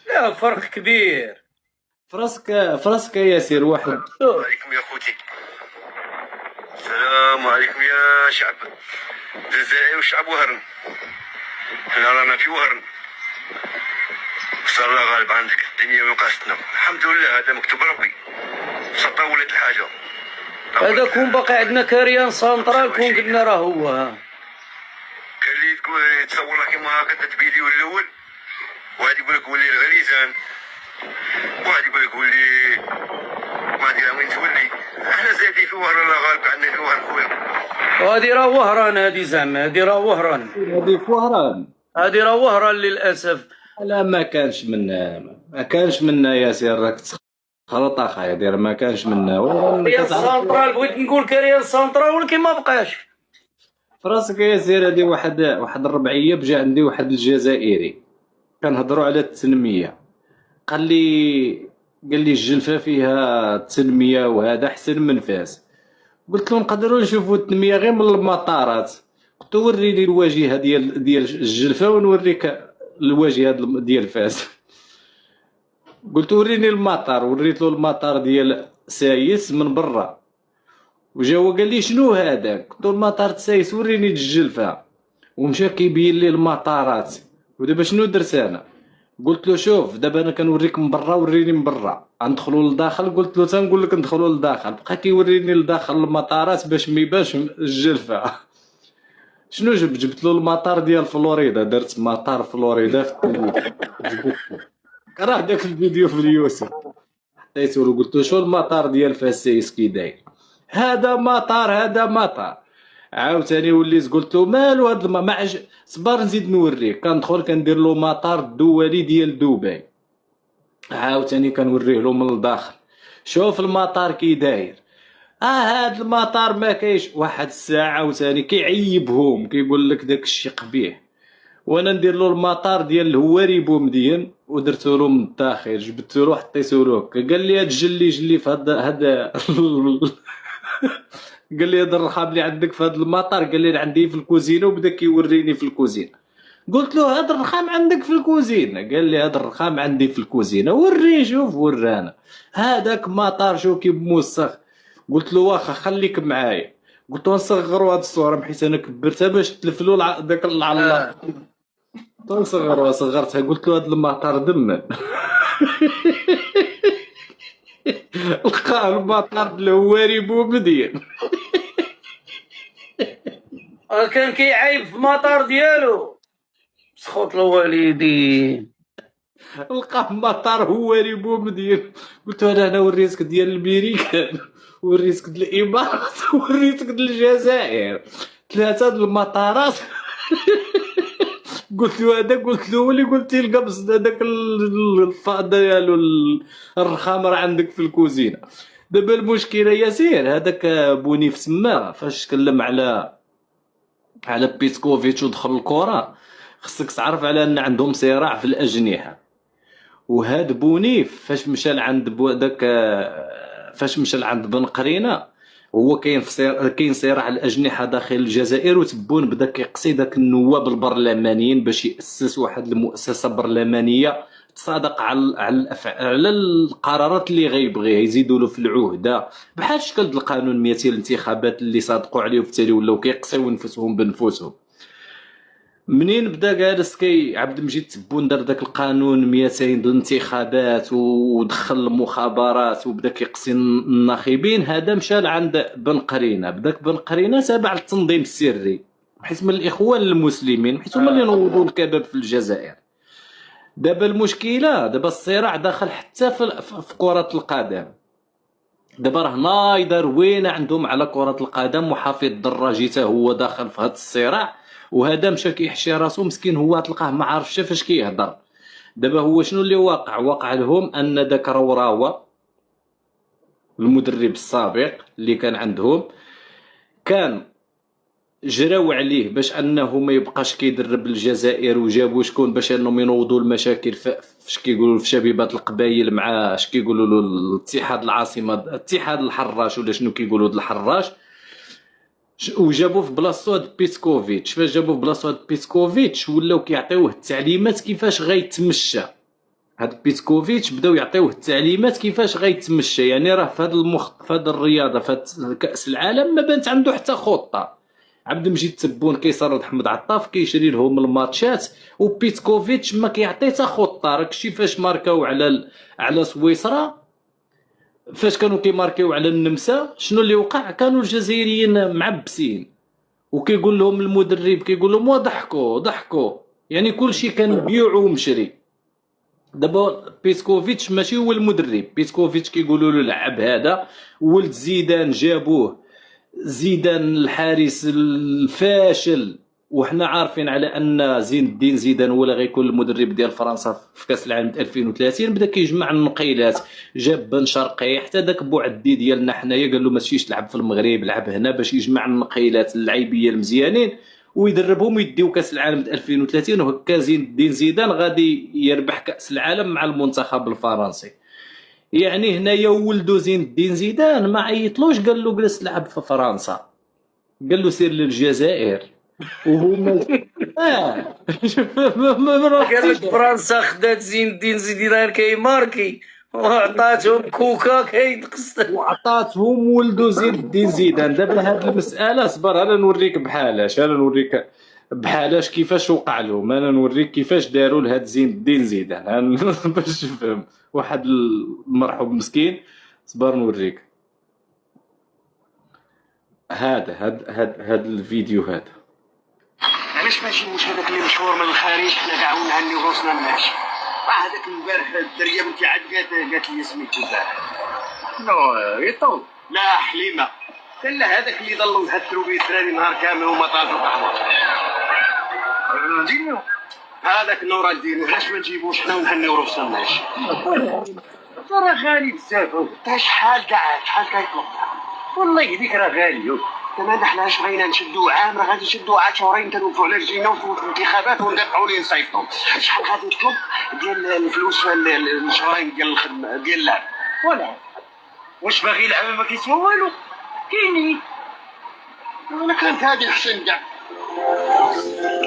لا فرق كبير. فراسك ياسر واحد. السلام عليكم يا خوتي، السلام عليكم يا شعب الجزائر وشعب وهران. حنا رانا في وهران، صار الله غالب عندك، الدنيا وقاستنا الحمد لله، هذا مكتوب ربي، سطا ولات الحاجه. هذا كون باقي عندنا كاريان سانترال كون قلنا راه هو. كان اللي تقول يتصور لك كيما هكا تتبيديو الاول، واحد يقول لك ولي الغليزان، واحد يقول لك ولي ما ادري وين تولي. احنا زايدين في وهران، الله غالب عندنا في وهران خويا. وهذه راه وهران، هذه زعما هذه راه وهران، هذه في وهران، هذه راه وهران للاسف. لا ما كانش منا ياسر، راك تخلط اخايا دير، ما كانش منا. كاريان سانترال بغيت نقول كاريان سانترال ولكن ما بقاش. فراسك ياسر هذه واحد الربعيه بجا عندي واحد الجزائري كنهضروا على التنميه، قال لي الجلفه فيها التنميه وهذا احسن من فاس. قلت له نقدروا نشوفوا التنميه غير من المطارات. قلت له وريني الواجهه ديال الجلفه ونوريك الواجهه ديال فاس. قلت له وريني المطار، وريت له المطار ديال سايس من برا، وجا هو قال لي شنو هذاك؟ قلت له المطار سايس وريني الجلفه، ومشى كيبين لي المطارات. ودابا شنو درت انا؟ قلت له شوف دابا انا كنوريك من برا، وريني من برا، غندخلوا لداخل. قلت له تنقول لك ندخلوا لداخل، بقى كيوريني لداخل المطارات باش ما يبانش الجلفه. شنو جبت له المطار ديال فلوريدا، درت مطار فلوريدا في التلفزيون. راه داك الفيديو في اليوتيوب حطيته له قلت له شو المطار ديال فاسيس كي داير، هذا مطار هذا مطار. عاوتاني وليت قلت له مالو هاد صبر نزيد نوريك. كندخل كندير له مطار الدولي ديال دبي، عاوتاني كنوريه له من الداخل شوف المطار كي داير. هاد المطار ما كاينش. واحد الساعه عاوتاني كيعيبهم كيقول لك داك الشيء قبيح. وانا ندير له المطار ديال الهواري بومدين ودرتو له من الداخل، جبدتو له حطيتو له قال لي هاد جلي في هذا قال لي هذا الرخام اللي عندك في هذا المطار، قال لي عندي في الكوزينه، وبدا كيوريني في الكوزينه. قلت له هذا الرخام عندك في الكوزينه؟ قال لي هذا الرخام عندي في الكوزينه. وري شوف ورانا هذاك مطار شو كي موسخ. قلت له واخا خليك معايا. قلت له نصغروا هاد الصوره بحيث انا كبرتها باش تلفلو داك العلاق. نصغرها صغرتها قلت له هاد المطار دمن. لقى المطار الهواري بومدين. كان كيعيب في المطار ديالو. سخوط الوالدين. لقى مطار هواري بومدين. قلت له انا وريتك ديال الميريكان، وريتك ديال الامارات، وريتك ديال الجزائر، 3 د المطارات. قلت له هذا، قلت له اللي قلتي القبص هذاك الفاض ديالو الرخام راه عندك في الكوزينه. دابا المشكله ياسير هذاك بونيف سما فاش تكلم على بيتكوفيتش ودخل الكره، خصك تعرف على ان عندهم صراع في الاجنحه. وهاد بونيف فاش مشى لعند فاش مشى لعند بن قرينه، هو كاين صراع الاجنحه داخل الجزائر، وتبون بدا كيقصي داك النواب البرلمانيين باش ياسس واحد المؤسسه برلمانيه تصادق على القرارات اللي غيبغيها يزيدوا له في العهده، بحال شكل القانون 200 الانتخابات اللي صادقوا عليه وفي التالي ولاو كيقصيو نفسهم بنفسهم. منين بدا جالس عبد المجيد تبون دار داك القانون 200 الانتخابات ودخل المخابرات وبدا كيقصي الناخبين، هذا مشى لعند بن قرينه. بداك بن قرينه تابع للتنظيم السري بحيث من الاخوان المسلمين، بحيث هما اللي نوضوا الكباب في الجزائر. دابا المشكله، دابا الصراع داخل حتى في كره القدم. دابا راه نايضه روينه عندهم على كره القدم، وحفيظ الدراجي حتى هو داخل في هذا الصراع، وهذا مشى كيحشي راسو مسكين، هو تلقاه ما عارفش فاش كيهضر. دابا هو شنو اللي واقع لهم ان داك روراوه المدرب السابق اللي كان عندهم كان جراو عليه باش انه ما يبقاش كيدرب الجزائر، وجابوا شكون باش انهم ينوضوا المشاكل فاش كيقولوا في شبيبات القبائل مع اش كيقولوا له الاتحاد العاصمه، اتحاد الحراش ولا شنو كيقولوا الحراش، وجابوه في بلاصتو هاد بيتكوفيتش. فاش جابوه في بلاصتو هاد بيتكوفيتش ولاو كيعطيوه التعليمات كيفاش غيتمشى. هاد بيتكوفيتش بداو يعطيوه التعليمات كيفاش غيتمشى. يعني راه في هاد الرياضه، في هاد كاس العالم ما بانت عنده حتى خطه. عبد المجيد تبون كيسرد حمد عطاف كيشري لهم الماتشات، وبيتكوفيتش ما كيعطي حتى خطه. راك شي فاش ماركاو على سويسرا، فاش كانوا كيماركيو على النمسا، شنو اللي وقع؟ كانوا الجزائريين معبسين، وكيقول لهم المدرب كيقول لهم ضحكوا، يعني كلشي كان بيع ومشري. دابا بيتكوفيتش ماشي هو المدرب، بيتكوفيتش كيقولوا له لعب هذا ولد زيدان، جابوه زيدان الحارس الفاشل، وحنا عارفين على ان زين الدين زيدان هو اللي غيكون المدرب ديال فرنسا في كاس العالم 2030. بدا كيجمع النقيلات، جاب بن شرقي، حتى داك بوعدي ديالنا حنايا قال له ما تمشيش تلعب في المغرب، لعب هنا باش يجمع النقيلات اللعيبيه المزيانين ويدربهم ويديو كاس العالم 2030. وهكا زين الدين زيدان غادي يربح كاس العالم مع المنتخب الفرنسي. يعني هنايا ولدو زين الدين زيدان ما عيطلوش قال له جلس لعب في فرنسا، قال له سير للجزائر. وهما قال لك فرنسا خدات زين الدين زيدان كيماركي وعطاتهم كوكا كيتقص، وعطاتهم ولدو زين الدين زيدان. دابا هاد المساله صبر انا نوريك بحالاش كيفاش وقع لهم. انا نوريك كيفاش داروا لهاد زين الدين زيدان باش تفهم. واحد المرحوم مسكين، صبر نوريك. هذا الفيديو هذا علاش ما نجيبوش هذاك اللي مشهور من الخارج حنا كاع ونهنيو روسنا ماشي. هذاك البارح الدريه بنتي عاد قالت لي سميتو البارح. نو يطول. لا حليمه. قال له هذاك اللي ضلوا يهدروا به الدراري نهار كامل وما طازوا قهوه. نديرو هذاك نور الدين علاش ما نجيبوش حنا ونهنيو روسنا ماشي. راه غالي بزاف. تا شحال كاع شحال كيطلب. والله هذيك راه غاليه. كمان احنا اش بغينا نشدو عام راه غادي نشدو عاد شهرين تنوقفوا على رجلينا ونفوتوا الانتخابات ونقطعوا لي نصيفطوا. شحال غادي نطلب ديال الفلوس المشروعين ديال الخدمه ديال اللعب ولا واش باغي يلعب ما كيسوى والو كاينين. انا كانت هذه احسن كاع.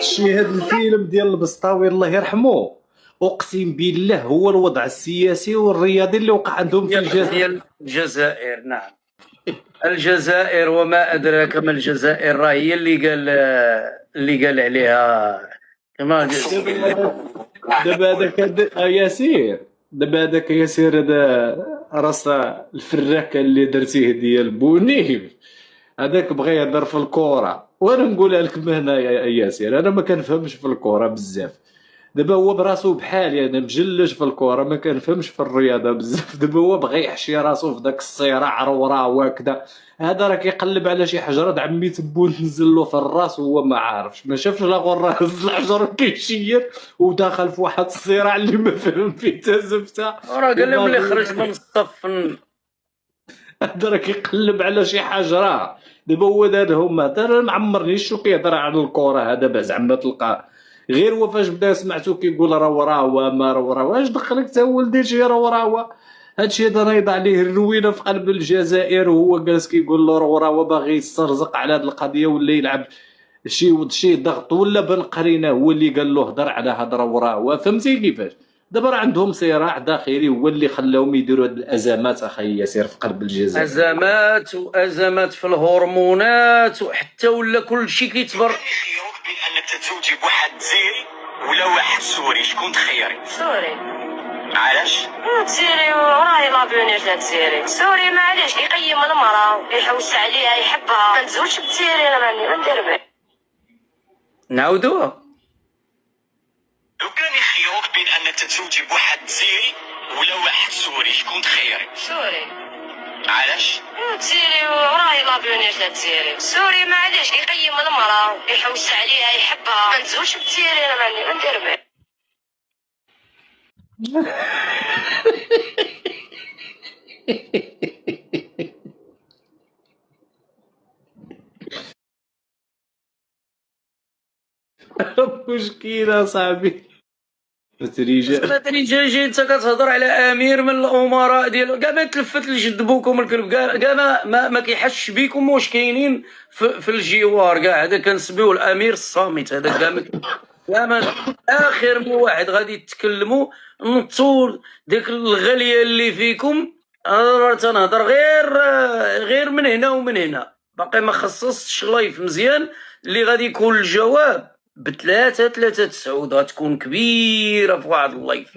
شي هاد الفيلم ديال البسطاوي الله يرحمه اقسم بالله هو الوضع السياسي والرياضي اللي وقع عندهم في الجزائر. ديال الجزائر نعم. الجزائر وما ادراك ما الجزائر راه هي اللي قال عليها كما دابا هذاك ياسير هذا راس الفراكه اللي درتيه ديال بونيف هذاك بغى يهضر في الكره. وانا نقولها لكم هنا يا ياسير انا ما كنفهمش في الكره بزاف. دابا هو براسو بحالي انا مجلج في الكره ما كنفهمش في الرياضه بزاف. دابا هو بغى يحشي راسو في داك الصراع وراه هكذا. هذا راه كيقلب على شي حجره عمي تبون تنزل له في الراس وهو ما عارفش ما شافش لا غره هز الحجر وكيشير وداخل في واحد الصراع اللي ما فهم فيه حتى زفته. راه قال لهم اللي خرج من الصف. هذا راه كيقلب على شي حجره. دابا هو دارهم هذا ما عمرنيش شو كيهضر على الكره. هذا زعما تلقى غير هو فاش بدا سمعتو كيقول راه ما راه اش دخلك تا ولدي شي راه هادشي هذا نايض عليه الروينه في قلب الجزائر وهو جالس كيقول له راه باغي يسترزق على هاد القضيه ولا يلعب شي ضغط ولا بن قرينه هو اللي قال له هضر على هضره وراه. فهمتي كيفاش؟ دابا راه عندهم صراع داخلي هو اللي خلاهم يديروا هاد الازمات اخي ياسير في قلب الجزائر. ازمات في الهرمونات وحتى ولا كل شيء كيتبر. خيروك بين انك تتزوجي بواحد جزائري ولا واحد سوري شكون تخيري؟ سوري. علاش؟ تسيري وراهي لابونيج تاع تسيري. سوري معليش يقيم المرأة يحوس عليها يحبها. ما نتزوجش بتسيري انا ما ندير به. نعاودوها. لو كان يخيروك بين انك تتزوجي بواحد جزائري ولا واحد سوري شكون تخيري؟ سوري. علاش؟ تسيري وراهي لابونيج تاع تسيري. سوري معليش يقيم المرأة يحوس عليها يحبها. ما نتزوجش بتسيري انا ما ندير به. مشكلة صاحبي. تريجا جاي انت كتهضر على امير من الامراء ديالو كاع ما تلفت لجد بوكم الكلب كاع ما كيحسش بيكم واش كاينين في الجوار كاع. هذا كنسميوه الامير الصامت. هذا كاع ما اخر من واحد غادي تتكلموا نطول ديك الغاليه اللي فيكم. انا تنهضر غير من هنا ومن هنا. باقي ما خصصتش لايف مزيان اللي غادي يكون الجواب ب3 سعود غتكون كبيره في واحد اللايف.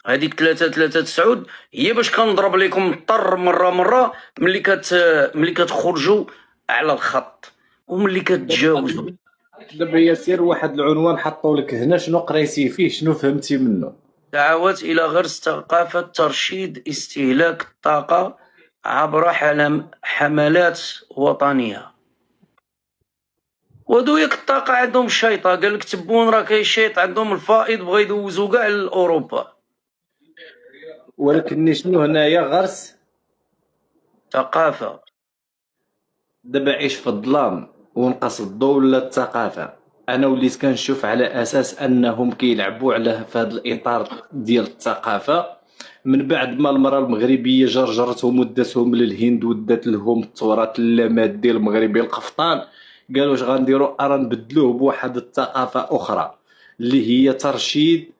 هذيك 3 سعود هي باش كنضرب لكم الطر مره ملي كتخرجوا على الخط وملي كتجاوزوا. دابا ياسير واحد العنوان حطوا لك هنا شنو قريتي فيه شنو فهمتي منه؟ دعوات الى غرس ثقافه ترشيد استهلاك الطاقه عبر حملات وطنيه. ودو ياك الطاقه عندهم الشيطه. قال لك تبون راه كيشيط عندهم الفائض بغا يدوزو كاع لاوروبا. ولكن شنو هنايا غرس ثقافه. دابا عيش في الظلام ونقص الضوء ولا الثقافه. انا وليت كنشوف على اساس انهم كيلعبوا على في هذا الاطار ديال الثقافه من بعد ما المراه المغربيه جرجرتهم وداتهم للهند ودات لهم التراث اللامادي المغربي القفطان. قالوا واش غنديروا ارا نبدلوه بواحد الثقافه اخرى اللي هي ترشيد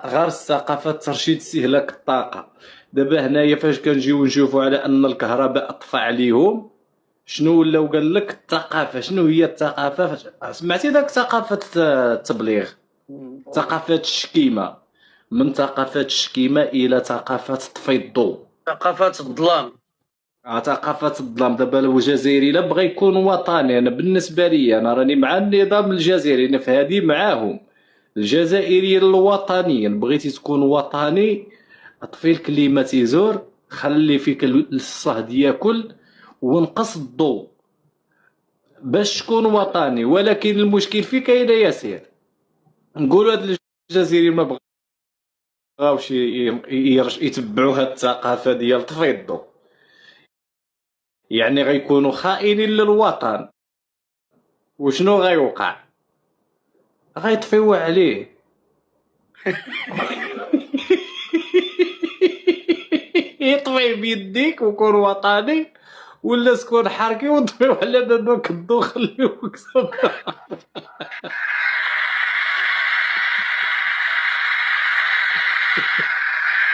غرس ثقافه ترشيد استهلاك الطاقه. دابا هنايا فاش كنجيو نشوفوا على ان الكهرباء طفى عليهم شنو ولاو قال لك الثقافه. شنو هي الثقافه؟ سمعتي داك ثقافه التبليغ ثقافه الشكيمه من ثقافه الشكيمه الى ثقافه طفي الضوء ثقافه الظلام. ثقافة الظلام. دابا لو الجزائري لا بغى يكون وطني، انا بالنسبة لي انا راني مع النظام الجزائري، انا في هذه معاهم. الجزائريين الوطنيين بغيتي تكون وطني اطفي الكليماتيزور، خلي فيك الصهد ياكل ونقص الضوء باش تكون وطني. ولكن المشكل فين كاين يا ياسر؟ نقولوا هاد الجزائريين ما بغاوش يتبعوا هاد الثقافة ديال طفي الضوء، يعني غيكونوا خائنين للوطن. وشنو غيوقع؟ غيطفيو عليه. يطفي بيديك وكون وطني، ولا تكون حركي وطفيو على باباك الضو خليوك صبر.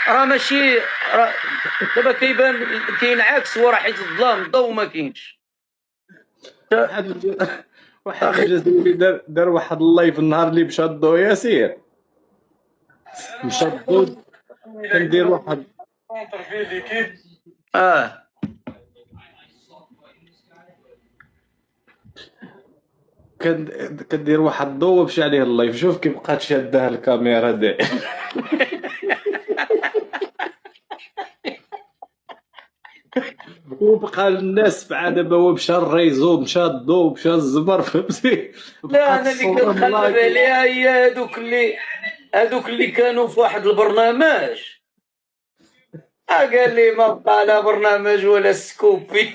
راه ماشي دابا كاين عكس، هو راه حيت الظلام الضوء ما كاينش. واحد الجزائري دار واحد اللايف النهار اللي مشى الضو ياسير، مشى الضو كندير واحد كندير واحد الضو ومشى عليه اللايف. شوف كيف بقات شادها الكاميرا داير. وبقى الناس مع دابا هو مشى الريزو، مشى الضو، مشى الزمر، فهمتي؟ لا انا اللي كنخلف عليها هي هادوك اللي كانوا في واحد البرنامج، قال لي ما بقى لا برنامج ولا سكوبي.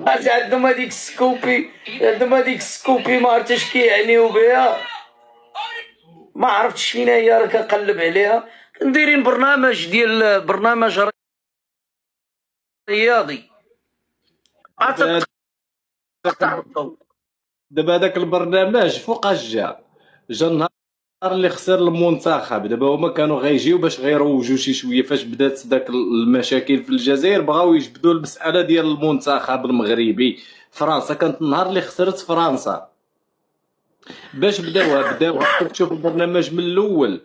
عندهم هذيك السكوبي ما عرفتش كيعنيو بها، ما عرفتش فين هي. راه كنقلب عليها نديرين برنامج رياضي. دابا هذاك البرنامج فوقاش جا النهار اللي خسر المنتخب. دابا هما كانوا غيجيو باش غيروجوا شي شويه. فاش بدات داك المشاكل في الجزائر بغاو يجبدوا المساله ديال المنتخب المغربي. فرنسا كانت النهار اللي خسرت فرنسا، باش بداوها تشوف البرنامج من الاول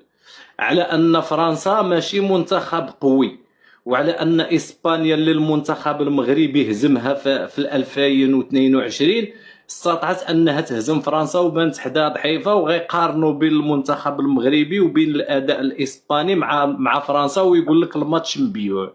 على ان فرنسا ماشي منتخب قوي، وعلى ان اسبانيا اللي المنتخب المغربي هزمها في 2022 استطاعت انها تهزم فرنسا وبانت حدا ضعيفه، وغيقارنوا بين المنتخب المغربي وبين الاداء الاسباني مع فرنسا، ويقول لك الماتش مبيوع.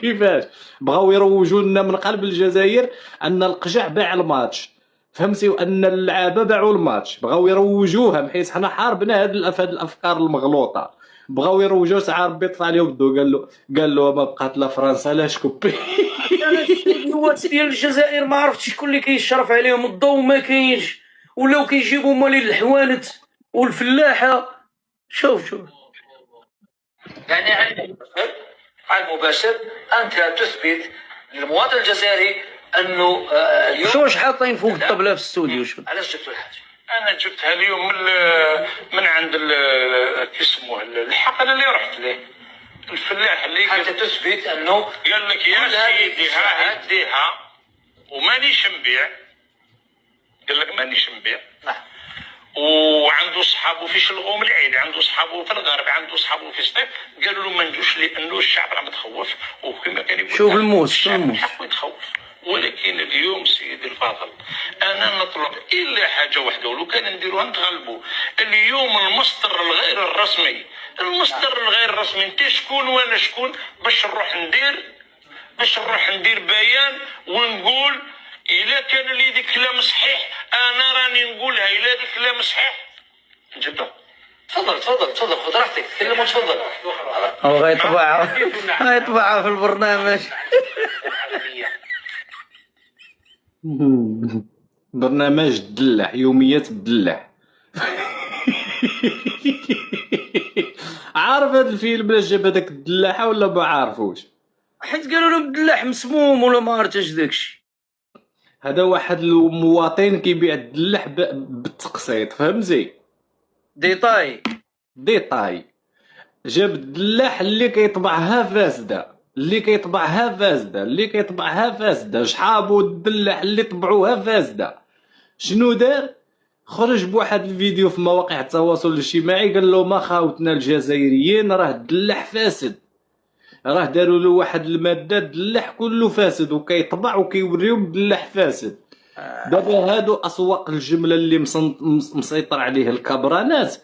كيفاش بغاو يروجوا لنا من قلب الجزائر ان القجع باع الماتش، فهمتي، وان اللعابه باعوا الماتش. بغاو يروجوها حيت حنا حاربنا هاد الافكار المغلوطه. بغاو يروجوا ساعه ربي طفى عليهم الضو، قال له ما بقات لا فرنسا لا شكوبي. النوات ديال الجزائر ما عرفتش شكون اللي كيشرف عليهم الضوء ما كاينش، ولاو كيجيبوا مالين الحوانت والفلاحه. شوف يعني على المباشر انت تثبت للمواطن الجزائري انه اليوم واش حاطين فوق الطبله في الاستوديو؟ شو علاش جبتوا الحاجه؟ انا جبتها اليوم من عند كي يسموه الحقل اللي رحت ليه، الفلاح اللي حتى تثبت انه قال لك يا سيدي ها يديها ومانيش نبيع. قال لك مانيش نبيع. وعنده صحابه في شلغوم العيد، عنده صحابه في الغرب، عنده صحابه في الصيف. قالوا له ما نجوش لانه الشعب راه متخوف، وكما كان يقول شوف الموت الشعب من حقه يتخوف. ولكن اليوم سيدي الفاضل انا نطلب الا حاجه واحده، ولو كان نديروها نتغلبوا. اليوم المصدر الغير الرسمي، انت شكون وانا شكون باش نروح ندير بيان ونقول الا كان لي ذيك كلام صحيح. انا راني نقولها الا ذيك كلام صحيح نجبدها. تفضل خذ راحتك، كلمه تفضل. هو غيطبعها في البرنامج. برنامج الدلاح، يوميات الدلاح. عارف هذا الفيلم اللي جاب هذاك الدلاحه ولا ما عارفوش؟ حيت قالوا له الدلاح مسموم ولا ما عرفتش داكشي. هذا واحد المواطن كيبيع الدلاح بالتقسيط، فهمتي؟ ديطاي جاب الدلاح اللي كيطبعها فاسده، شحابو الدلاح اللي طبعوها فاسده. شنو دار؟ خرج بواحد الفيديو في مواقع التواصل الاجتماعي، قال له ما خاوتنا الجزائريين راه الدلاح فاسد. راه داروا له واحد الماده الدلاح كله فاسد وكيطبع وكيوريهم الدلاح فاسد. دابا هادو اسواق الجمله اللي مسيطر عليه الكبرانات،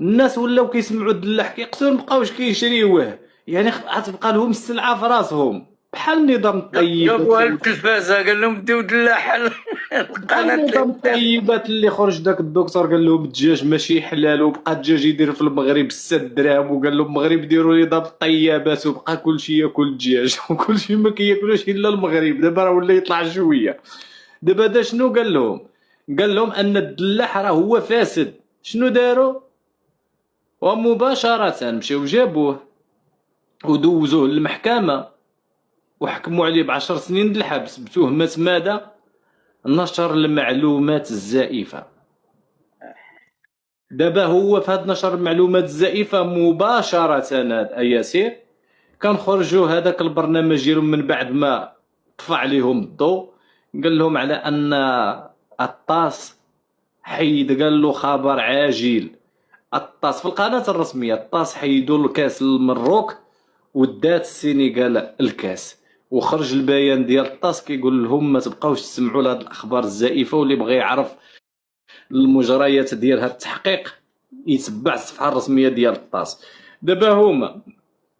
الناس ولاو كيسمعوا الدلاح كيقتل مابقاوش كيشريوه، يعني غتبقى لهم السلعه في راسهم بحال نظام الطيبات. جابوها للتلفازه قال لهم ديو دلاح القناه نظام الطيبات اللي خرج داك الدكتور قال لهم الدجاج ماشي حلال، وبقى الدجاج يدير في المغرب 6 دراهم، وقال لهم المغرب ديروا لي نظام الطيبات، وبقى كلشي ياكل الدجاج وكلشي ما كياكلوش الا المغرب. دابا راه ولا يطلع شويه. دابا دا شنو قال لهم؟ قال لهم ان الدلاح راه هو فاسد. شنو داروا؟ ومباشره مشاو جابوه ودوزوه للمحكمه وحكموا عليه ب10 سنين د الحبس بتهمه ماذا؟ نشر المعلومات الزائفه. دابا هو في هاد نشر المعلومات الزائفه مباشره ياسير كنخرجوا هذاك البرنامج ديالهم من بعد ما طفى عليهم الضوء، قال لهم على ان الطاس حيد، قال له خبر عاجل. الطاس في القناه الرسميه، الطاس حيدوا الكاس للمروك ودات السينغال الكاس، وخرج البيان ديال الطاس كيقول لهم ما تبقاوش تسمعوا لهاد الاخبار الزائفه، واللي بغى يعرف المجريات ديال هاد التحقيق يتبع الصفحه الرسميه ديال الطاس. دابا هما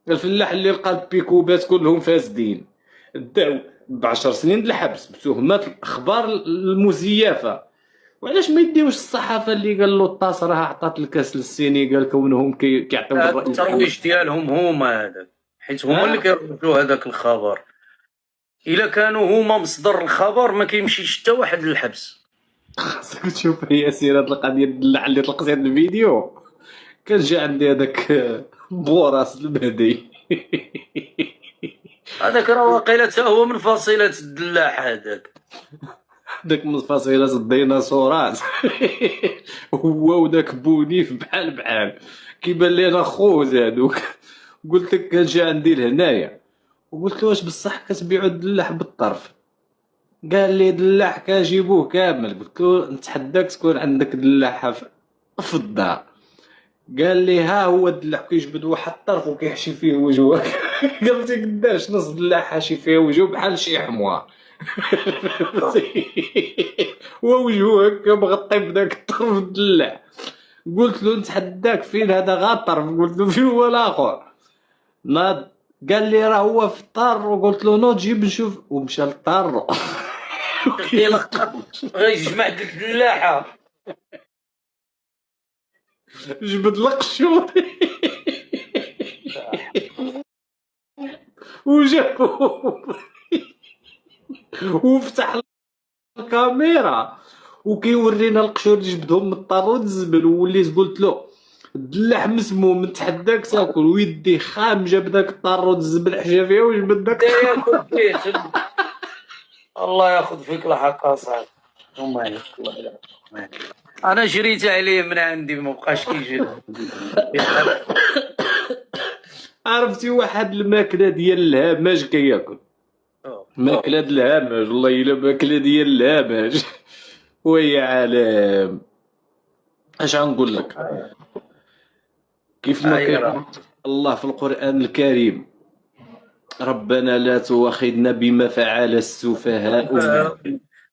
الفلاح اللي لقى البيكوبات كلهم فاسدين داو ب10 سنين د الحبس بتهمات الاخبار المزيفه. وعلاش ما يديوش الصحافه اللي قال له الطاس راه عطات الكاس للسينغال كونهم كيعطيو الرئيس الترويج ديالهم هما هذاك، حيت هما اللي كيروجوا هذاك الخبر. الا كانوا هما مصدر الخبر ما كيمشيش حتى واحد للحبس. خاصك تشوف ياسير هاد القضيه الدلع اللي طلقت هاد الفيديو. كان جا عندي هذاك بوراس المهدي هذاك راه واقيلا حتى هو من فصيله الدلاح هذاك، داك من فصيلة الديناصورات هو وداك بونيف بحال كيبان لينا خوز هادوك. قلت لك كان جا عندي لهنايا وقلت له واش بصح كتبيعوا الدلاح بالطرف؟ قال لي دلاح كنجيبوه كامل. قلت له نتحداك تكون عندك دلاح في الدار. قال لي ها هو الدلاح كيجبد واحد الطرف وكيحشي فيه وجهك. قلت له قداش نص دلاح حاشي فيه وجهه بحال شي حموار ووجهه هكا مغطي بداك الطرف الدلاع. قلت له نتحداك فين هذا غا الطرف؟ قلت له فين هو الاخر؟ ناض قال لي راه هو في الطر. وقلت له نوض جيب نشوف، ومشى للطر غيجمع ديك الدلاحه جبد القشور وجابو وفتح الكاميرا وكيورينا القشور اللي جبدهم من الطار والزبل. ووليت قلت له الدلاح مسموم نتحداك تاكل، ويدي خام جاب داك الطار والزبل حشا فيها وجبد داك الله ياخذ فيك الحق اصاحبي. انا شريت عليه من عندي ما بقاش كيجي. عرفتي واحد الماكله ديال الهاماج كياكل ماكله ديال الهاماج، والله الا ماكله ديال الهاماج ويا عالم. اش غنقول لك؟ كيف ما كان الله في القرآن الكريم ربنا لا تؤاخذنا بما فعل السفهاء.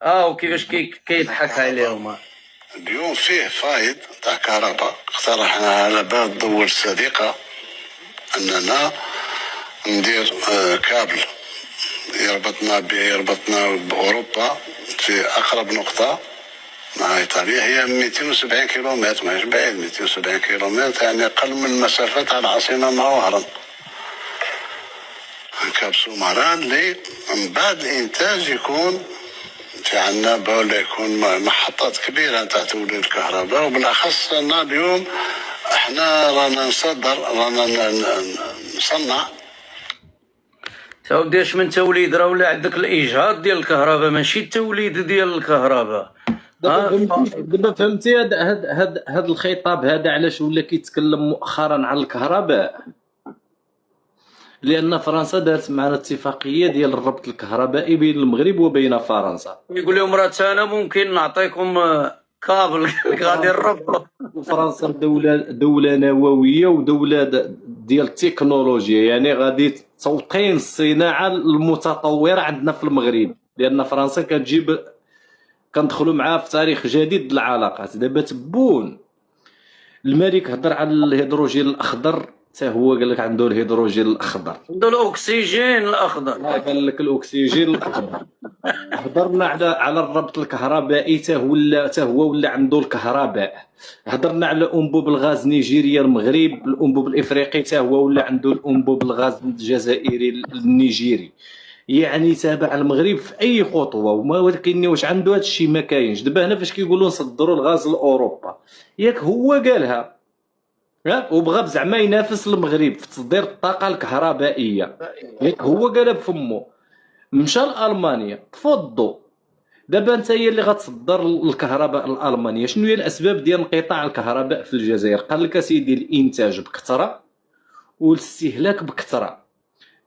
وكيفاش كيضحك عليهم. اليوم فيه فايض تاع كهرباء، اقترحنا على بعض الدول الصديقة أننا ندير كابل يربطنا بأوروبا في أقرب نقطة مع إيطاليا، هي 270 كيلومتر، ماهيش بعيد. 270 كيلومتر يعني أقل من المسافة تاع العاصمة مع وهران. نكابسو مران اللي من بعد الإنتاج يكون في عنابة ولا يكون محطات كبيرة تاع توليد الكهرباء. وبالأخص أن اليوم احنا رانا نصنع تاوديش من توليد، راه ولا عندك الإيجاد ديال الكهرباء ماشي التوليد ديال الكهرباء. دابا فهمتي هاد الخطاب هذا علاش ولا كيتكلم مؤخرا على الكهرباء؟ لان فرنسا دارت معنا اتفاقيه ديال الربط الكهربائي بين المغرب وبين فرنسا. يقول لهم راه انا ممكن نعطيكم كابل غادي نربطوا. فرنسا دوله نوويه ودوله ديال التكنولوجيا، يعني غادي توطين الصناعه المتطوره عندنا في المغرب، لان فرنسا كتجيب كندخلوا معاها في تاريخ جديد العلاقات. دابا تبون الملك هضر على الهيدروجين الاخضر، حتى هو قال لك عنده الهيدروجين الاخضر، عنده الاكسجين الاخضر. قال لك الاكسجين الاخضر. هضرنا على الربط الكهربائي، حتى هو ولا عنده الكهرباء. هضرنا على انبوب الغاز نيجيريا المغرب، الانبوب الافريقي حتى هو ولا عنده الانبوب الغاز الجزائري النيجيري. يعني تابع المغرب في اي خطوه، ولكن واش عنده هذا الشيء؟ ما كاينش. دابا هنا فاش كيقولوا نصدروا الغاز لاوروبا، ياك هو قالها وبغى زعما ينافس المغرب في تصدير الطاقه الكهربائيه، ياك هو قالها بفمو. مشى لالمانيا تفضوا. دابا انت هي اللي غتصدر الكهرباء لالمانيا، شنو هي الاسباب ديال انقطاع الكهرباء في الجزائر؟ قال لك اسيدي الانتاج بكثره والاستهلاك بكثره،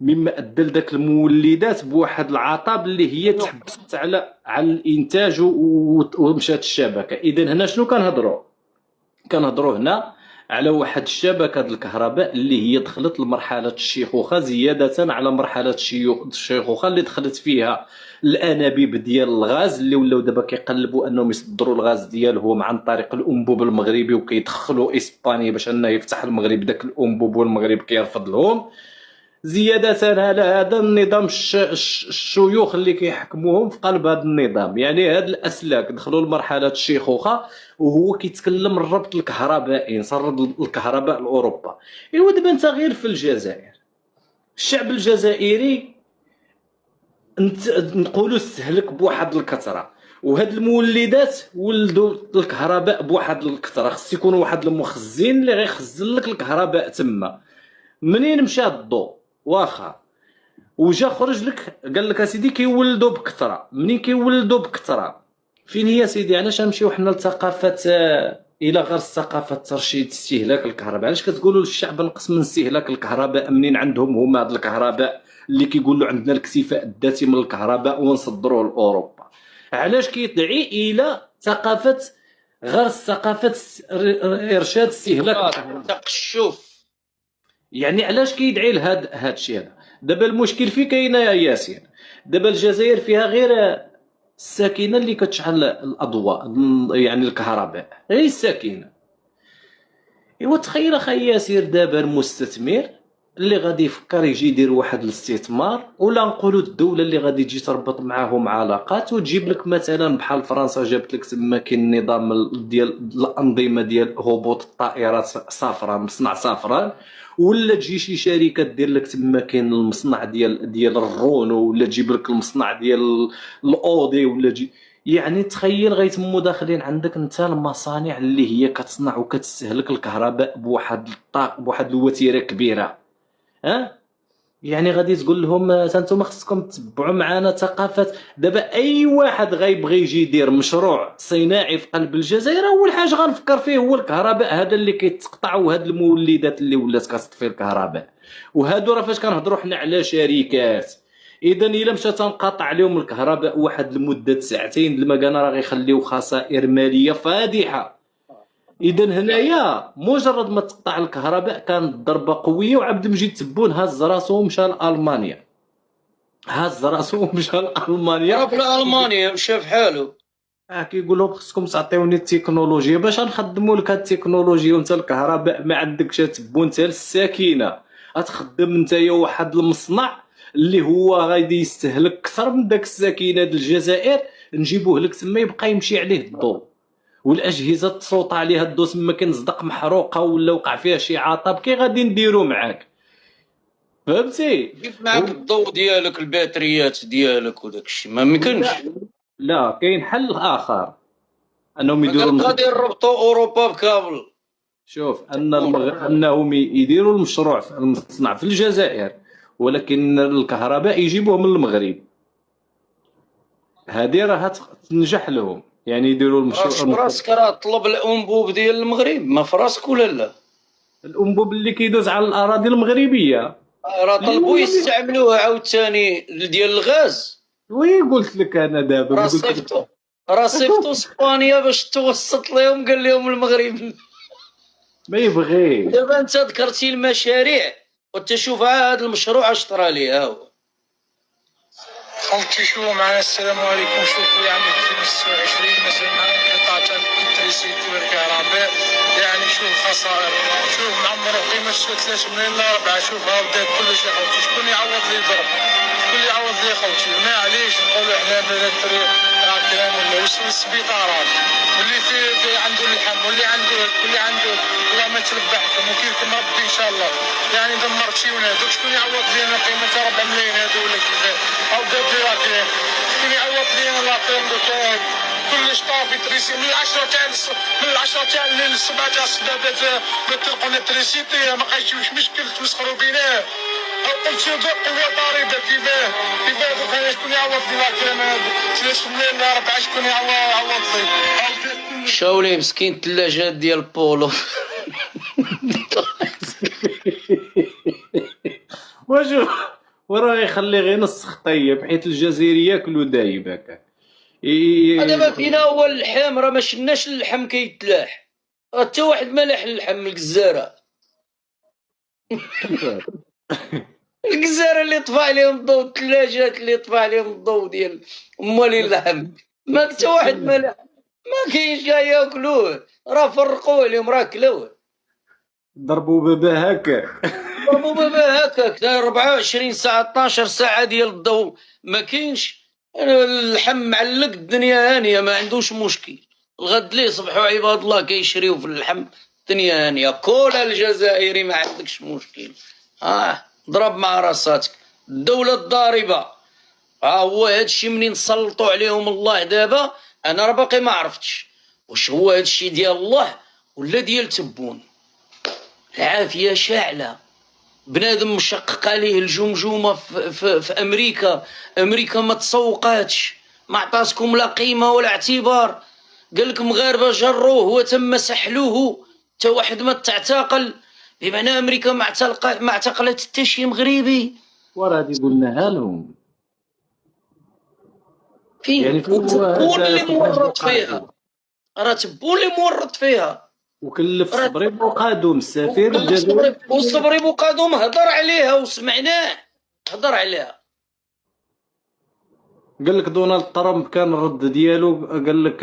مما ادى لذاك المولدات بواحد العطب اللي هي تحبست على الانتاج ومشات الشبكه. اذا هنا شنو كنهضروا هنا على واحد الشبكه ديال الكهرباء اللي هي دخلت لمرحله الشيخوخه، زياده على مرحله الشيخوخه اللي دخلت فيها الانابيب ديال الغاز، اللي ولاو دابا كيقلبوا انهم يصدروا الغاز ديالهم عن طريق الانبوب المغربي، وكيدخلوا اسبانيا باش انه يفتح المغرب داك الانبوب، والمغرب كيرفض لهم. زيادة على هذا النظام الشيوخ اللي كيحكموهم في قلب هذا النظام، يعني هاد الاسلاك دخلوا لمرحله الشيخوخه، وهو كيتكلم الربط الكهربائي، نسرد الكهرباء لاوروبا. ايوا دابا انت غير في الجزائر، الشعب الجزائري نقولوا استهلك بواحد الكثره، وهاد المولدات ولدوا الكهرباء بواحد الكثره. خص يكون واحد المخزن اللي غيخزن لك الكهرباء تما. منين مشى الضوء واخا وجا خرج لك قال لك اسيدي كيولدوا بكثره. منين كيولدوا بكثره؟ فين هي سيدي؟ علاش نمشيو حنا لثقافه الى غير ثقافه ترشيد استهلاك الكهرباء؟ علاش كتقولوا للشعب نقص من استهلاك الكهرباء منين عندهم هما هاد الكهرباء اللي كيقولوا عندنا الاكتفاء الذاتي من الكهرباء ونصدروه لاوروبا؟ علاش كيدعي الى ثقافه غير ثقافه ارشاد استهلاك الكهرباء؟ تقشف. يعني علاش كيدعي لهذا الشيء هذا؟ دابا المشكل فين كاينه يا ياسين؟ دابا الجزائر فيها غير الساكنه اللي كتشعل الاضواء، يعني الكهرباء، غير الساكنه. ايوا تخيل اخي ياسير دابا المستثمر اللي غادي يفكر يجي يدير واحد الاستثمار، ولا نقولوا الدوله اللي غادي تجي تربط معاهم علاقات وتجيب لك مثلا بحال فرنسا جابت لك تما كاين نظام ديال الانظمه ديال هبوط الطائرات صافره، مصنع صافران، ولا تجي شي شركه دير لك تما كاين المصنع ديال الرونو، ولا تجيب لك المصنع ديال الاودي، ولا يعني تخيل غيتمو داخلين عندك انت المصانع اللي هي كتصنع وكتستهلك الكهرباء بواحد بواحد الوتيره كبيره. يعني غادي تقول لهم انتم خصكم تتبعوا معنا ثقافه. دابا اي واحد غيبغي يجي يدير مشروع صناعي في قلب الجزائر، اول حاجه غنفكر فيه هو الكهرباء هذا اللي كيتقطع، وهاد المولدات اللي ولات كتطفي الكهرباء. وهادو راه فاش كنهضروا حنا على شركات، اذا الا مشات تنقطع عليهم الكهرباء واحد لمده ساعتين المكانه راه غيخليو خسائر ماليه فادحه. اذا هنايا مجرد ما تقطع الكهرباء كانت ضربه قويه، وعبد المجيد تبون هز راسو ومشى لالمانيا، هز راسو ومشى لالمانيا. راه في المانيا مشى في حاله. كيقول لهم خصكم تعطيوني التكنولوجيا باش نخدموا لك هاد التكنولوجيا، وانت الكهرباء ما عندكش تبون انت الساكنه. غتخدم نتايا واحد المصنع اللي هو غادي يستهلك اكثر من داك الساكنه ديال الجزائر، نجيبوه لك تما يبقى يمشي عليه الضوء، والاجهزه تصوت عليها الضوء تما كنصدق محروقه ولا وقع فيها شي عطب، كي غادي نديرو معاك؟ فهمتي؟ كيف معاك الضوء ديالك، الباتريات ديالك وداك الشيء ما يمكنش. لا كاين حل اخر، انهم يديروا غادي يربطوا اوروبا بكابل. شوف انهم يديروا المشروع في المصنع في الجزائر، ولكن الكهرباء يجيبوه من المغرب. هذه راه تنجح لهم، يعني يديروا المشروع. فراسك راه طلب الانبوب ديال المغرب، ما فراسك ولا لا؟ الانبوب اللي كيدوز على الاراضي المغربيه راه طلبوا يستعملوه عاوتاني ديال الغاز. وي قلت لك انا دابا راه صيفطوا اسبانيا باش توسط لهم، قال لهم المغرب ما يبغيش. دابا انت ذكرتي المشاريع وتشوف هذا المشروع اش طرا ليه ها هو. خلطي شو معنا السلام عليكم. شوفوا يعني 2026 مثلا معنا انقطاع تاع الالكتريسيتي والكهرباء، يعني شوف خسائر، شوف معمر قيمة 3 ملايين ل 4. شوف ها بدا كلش يا خوتي، شكون يعوض لي ضرب؟ شكون يعوض لي خوتي؟ معليش نقولوا احنا بلاد راه كلام ولا وصل للسبيطارات، واللي في عنده اللحم واللي عنده والله ما تربحكم وكيلكم ربي ان شاء الله. يعني دمرت شي ولادك، شكون يعوض لينا قيمة 4 ملايين هذو ولا كيفاه؟ او دابا راكين شكون يعوض لينا لاقيم دوك كلش طافي تريسي من 10 تاع الليل للسبعة تاع الصباح بات تلقوا التريسيتي. ما بقاش مشكل تمسخروا بيناه. او قلت ذوق قوة ضاربة كيفاه دوك انا شكون يعوض لي لاقيم هذا 3 ملايين ل 4 شكون يعوض لي؟ شاولي مسكين الثلاجات ديال بولو. وشوف وراه يخلي غير نص خطيه بحيث الجزائري ياكلوا دايب هكا. دابا فينا هو اللحم، راه ما شناش اللحم كيتلاح، راه حتى واحد ما لاح اللحم من الجزاره. الجزاره اللي طفى عليهم الضوء، الثلاجات اللي طفى عليهم الضوء ديال مالين اللحم، ما حتى واحد ما لاح، ما كاينش كاع ياكلوه، راه فرقوا عليهم راه كلاوه. ضربوا بابا هكا. ضربوا بابا هكاك 24 ساعه 12 ساعه ديال الضوء ما كاينش. اللحم معلق الدنيا هانيه ما عندوش مشكل. الغد ليه صبحوا عباد الله كيشريو في اللحم الدنيا هانيه. كل الجزائري ما عندكش مشكل. ضرب مع راساتك الدوله الضاربه. هو هادشي منين سلطوا عليهم الله دابا. انا راه باقي ما عرفتش واش هو هادشي ديال الله ولا ديال تبون. العافيه شاعله. بنادم مشقق عليه الجمجمه في امريكا ما تسوقاتش، ما عطاتكم لا قيمه ولا اعتبار. قال لك مغاربه جروه وتم سحلوه حتى واحد ما تعتقل، بمعنى امريكا ما اعتقلت حتى شي مغربي. وراه هادي قلناها لهم. فين يعني تبون اللي مورط فيها، راه تبون اللي مورط فيها. وكلف صبري بوقادوم السفير الجزائري. وصبري بوقادوم هضر عليها وسمعناه هضر عليها. قال لك دونالد ترامب كان الرد ديالو قال لك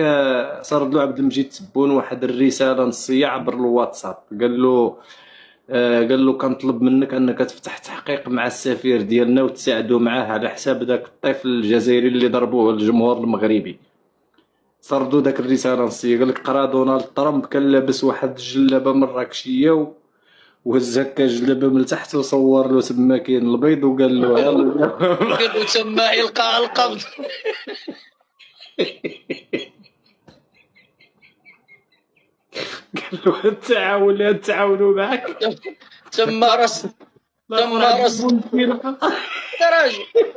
سرد له عبد المجيد تبون واحد الرساله نصيه عبر الواتساب. قال له كنطلب منك انك تفتح تحقيق مع السفير ديالنا وتساعدوا معاه على حساب داك الطفل الجزائري اللي ضربوه الجمهور المغربي. سردوا داك الرساله نصيه. قال لك قرا دونالد ترامب كان لابس واحد الجلابه مراكشيه وهز هكا جلابه من تحت وصور له تما كاين البيض وقال له يلا. قال له تما يلقى القبض. قال له تعاونوا معك تما راس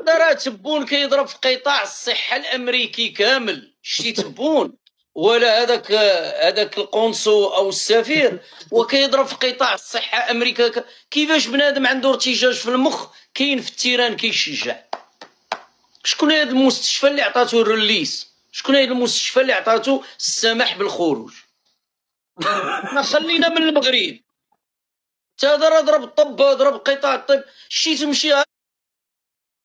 راه تبون كيضرب في قطاع الصحه الامريكي كامل. شتي تبون ولا هذاك القنصو او السفير وكيضرب في قطاع الصحه امريكا. كيفاش بنادم عنده ارتجاج في المخ كاين في التيران كيشجع؟ شكون هذا المستشفى اللي عطاتو الرليس؟ شكون هذا المستشفى اللي عطاتو السماح بالخروج؟ ما خلينا من المغرب. هذا ضرب الطب، ضرب قطاع الطب. شتي تمشي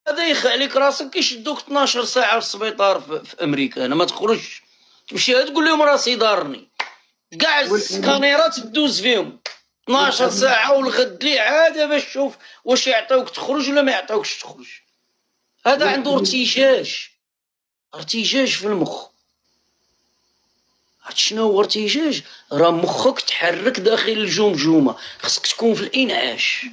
هذا يخ عليك راسك كيشدوك 12 ساعه في السبيطار في امريكا. انا ما تخرجش تمشي تقول لهم راسي ضارني. كاع السكانيرات تدوز فيهم 12 ساعه والغد لي عاد باش تشوف واش يعطيوك تخرج ولا ما يعطيوكش تخرج. هذا عنده ارتجاج في المخ. عرفت شنو هو ارتجاج؟ راه مخك تحرك داخل الجمجمه. خصك تكون في الانعاش.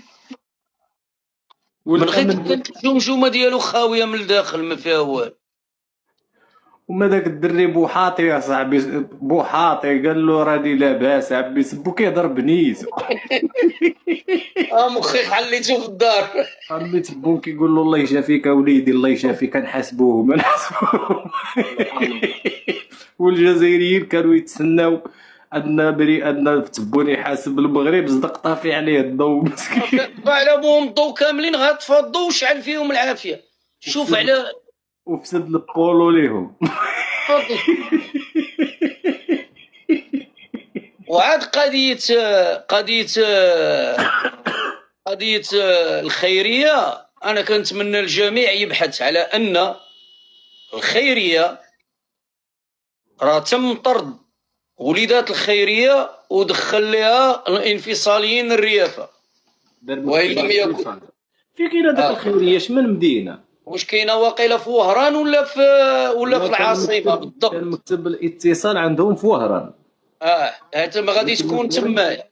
من غير الجمجمه ديالو خاويه من الداخل ما فيها والو. وما داك الدري بوحاطي يا صاحبي بوحاطي قال له راني لاباس عبي سبو كيهضر بنيز. مخي حليته في الدار. عمي تبون كيقول له الله يشافيك وليدي الله يشافيك كنحاسبوهم. والجزائريين كانوا يتسناو ان تبون يحاسب المغرب صدق طافي عليه الضوء مسكين. على بهم الضوء كاملين غطفى الضوء وشعل فيهم العافيه. شوف على وفسد البولو ليهم. وعاد قضية الخيرية، أنا كنتمنى الجميع يبحث على أن الخيرية راه تم طرد وليدات الخيرية ودخل لها الانفصاليين الريافة. وإن لم يكن في كاينه داك الخيريه من مدينه واش كاينه واقيلا في وهران ولا في العاصمة بالضبط؟ كان مكتب الاتصال عندهم في وهران. هات ما غادي تكون تمايا،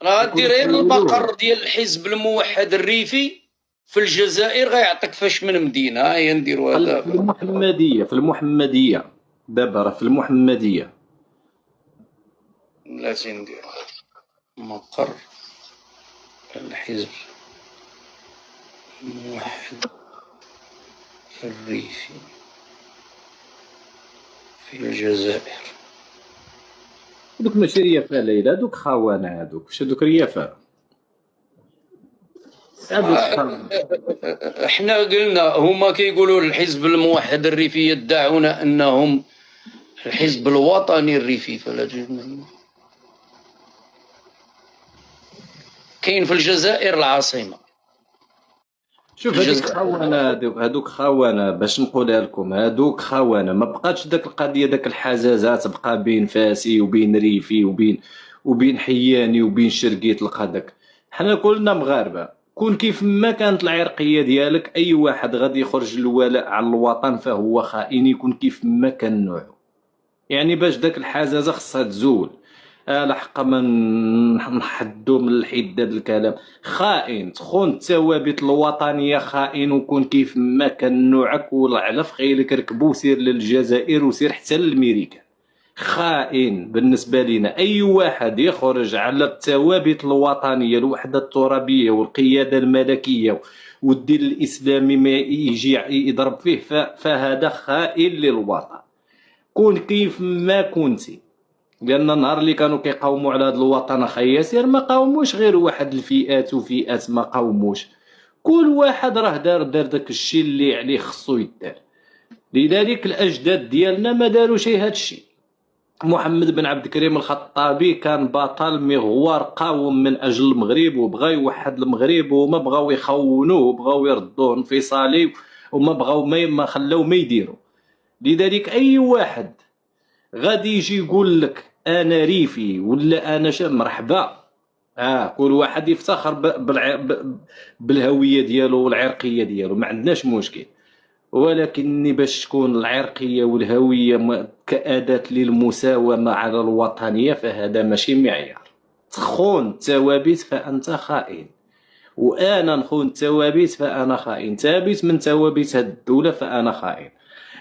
راه غدير غير المقر ديال الحزب الموحد الريفي في الجزائر، غيعطيك فاش من مدينة. هيا نديرو هذا في المحمدية دابا راه في المحمدية. بلاتي نديرو مقر الحزب الموحد الريفي في الجزائر. دوك ماشي ريافة ليلى، دوك خوانا هادوك، واش هادوك ريافة؟ احنا قلنا هما كيقولوا الحزب الموحد الريفي يدعون انهم الحزب الوطني الريفي، فلا كاين في الجزائر العاصمة. شوف هادوك خوانا باش نقولها لكم، هادوك خوانا. ما بقاتش داك القضيه، داك الحزازات بقى بين فاسي وبين ريفي وبين حياني وبين شرقي. تلقى داك حنا كلنا مغاربه. كون كيف ما كانت العرقيه ديالك، اي واحد غادي يخرج الولاء على الوطن فهو خائن، يكون كيف ما كان نوعه. يعني باش داك الحزازه خصها تزول. لحق ما نحدو من الحدة الكلام. خائن تخون الثوابت الوطنية، خائن. وكون كيف ما كان نوعك وعلى في خيلك ركبو وسير للجزائر وسير حتى للميريكان. خائن بالنسبة لنا أي واحد يخرج على الثوابت الوطنية، الوحدة الترابية والقيادة الملكية والدين الإسلامي ما يجي يضرب فيه، فهذا خائن للوطن. كون كيف ما كنتي. لان النهار اللي كانوا كيقاوموا على هذا الوطن اخي ياسر، ما قاوموش غير واحد الفئات وفئات، ما قاوموش. كل واحد راه دار داك الشيء اللي عليه خصو يدار. لذلك الاجداد ديالنا ما داروش هذا الشيء. محمد بن عبد الكريم الخطابي كان بطل مغوار، قاوم من اجل المغرب وبغى يوحد المغرب، وما بغاو يخونوه وبغاو يردوه انفصالي، وما بغاو ما خلاو ما يديروا. لذلك اي واحد غادي يجي يقول لك انا ريفي ولا انا مرحبا. كل واحد يفتخر بالهويه ديالو والعرقيه ديالو، ما عندناش مشكل. ولكن باش تكون العرقيه والهويه كأداة للمساومه على الوطنيه، فهذا ماشي معيار. تخون ثوابت فانت خائن، وانا نخون ثوابت فانا خائن. ثابت من ثوابت هذه الدوله فانا خائن.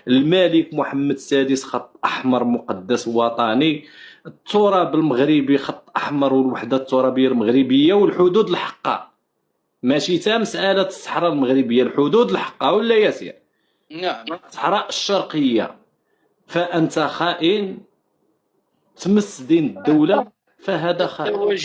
الملك محمد السادس خط احمر مقدس وطني، التراب المغربي خط احمر، والوحده الترابيه المغربيه والحدود الحقه، ماشي تا مساله الصحراء المغربيه، الحدود الحقه ولا ياسر؟ نعم. الصحراء الشرقيه فانت خائن، تمس دين الدوله فهذا خائن.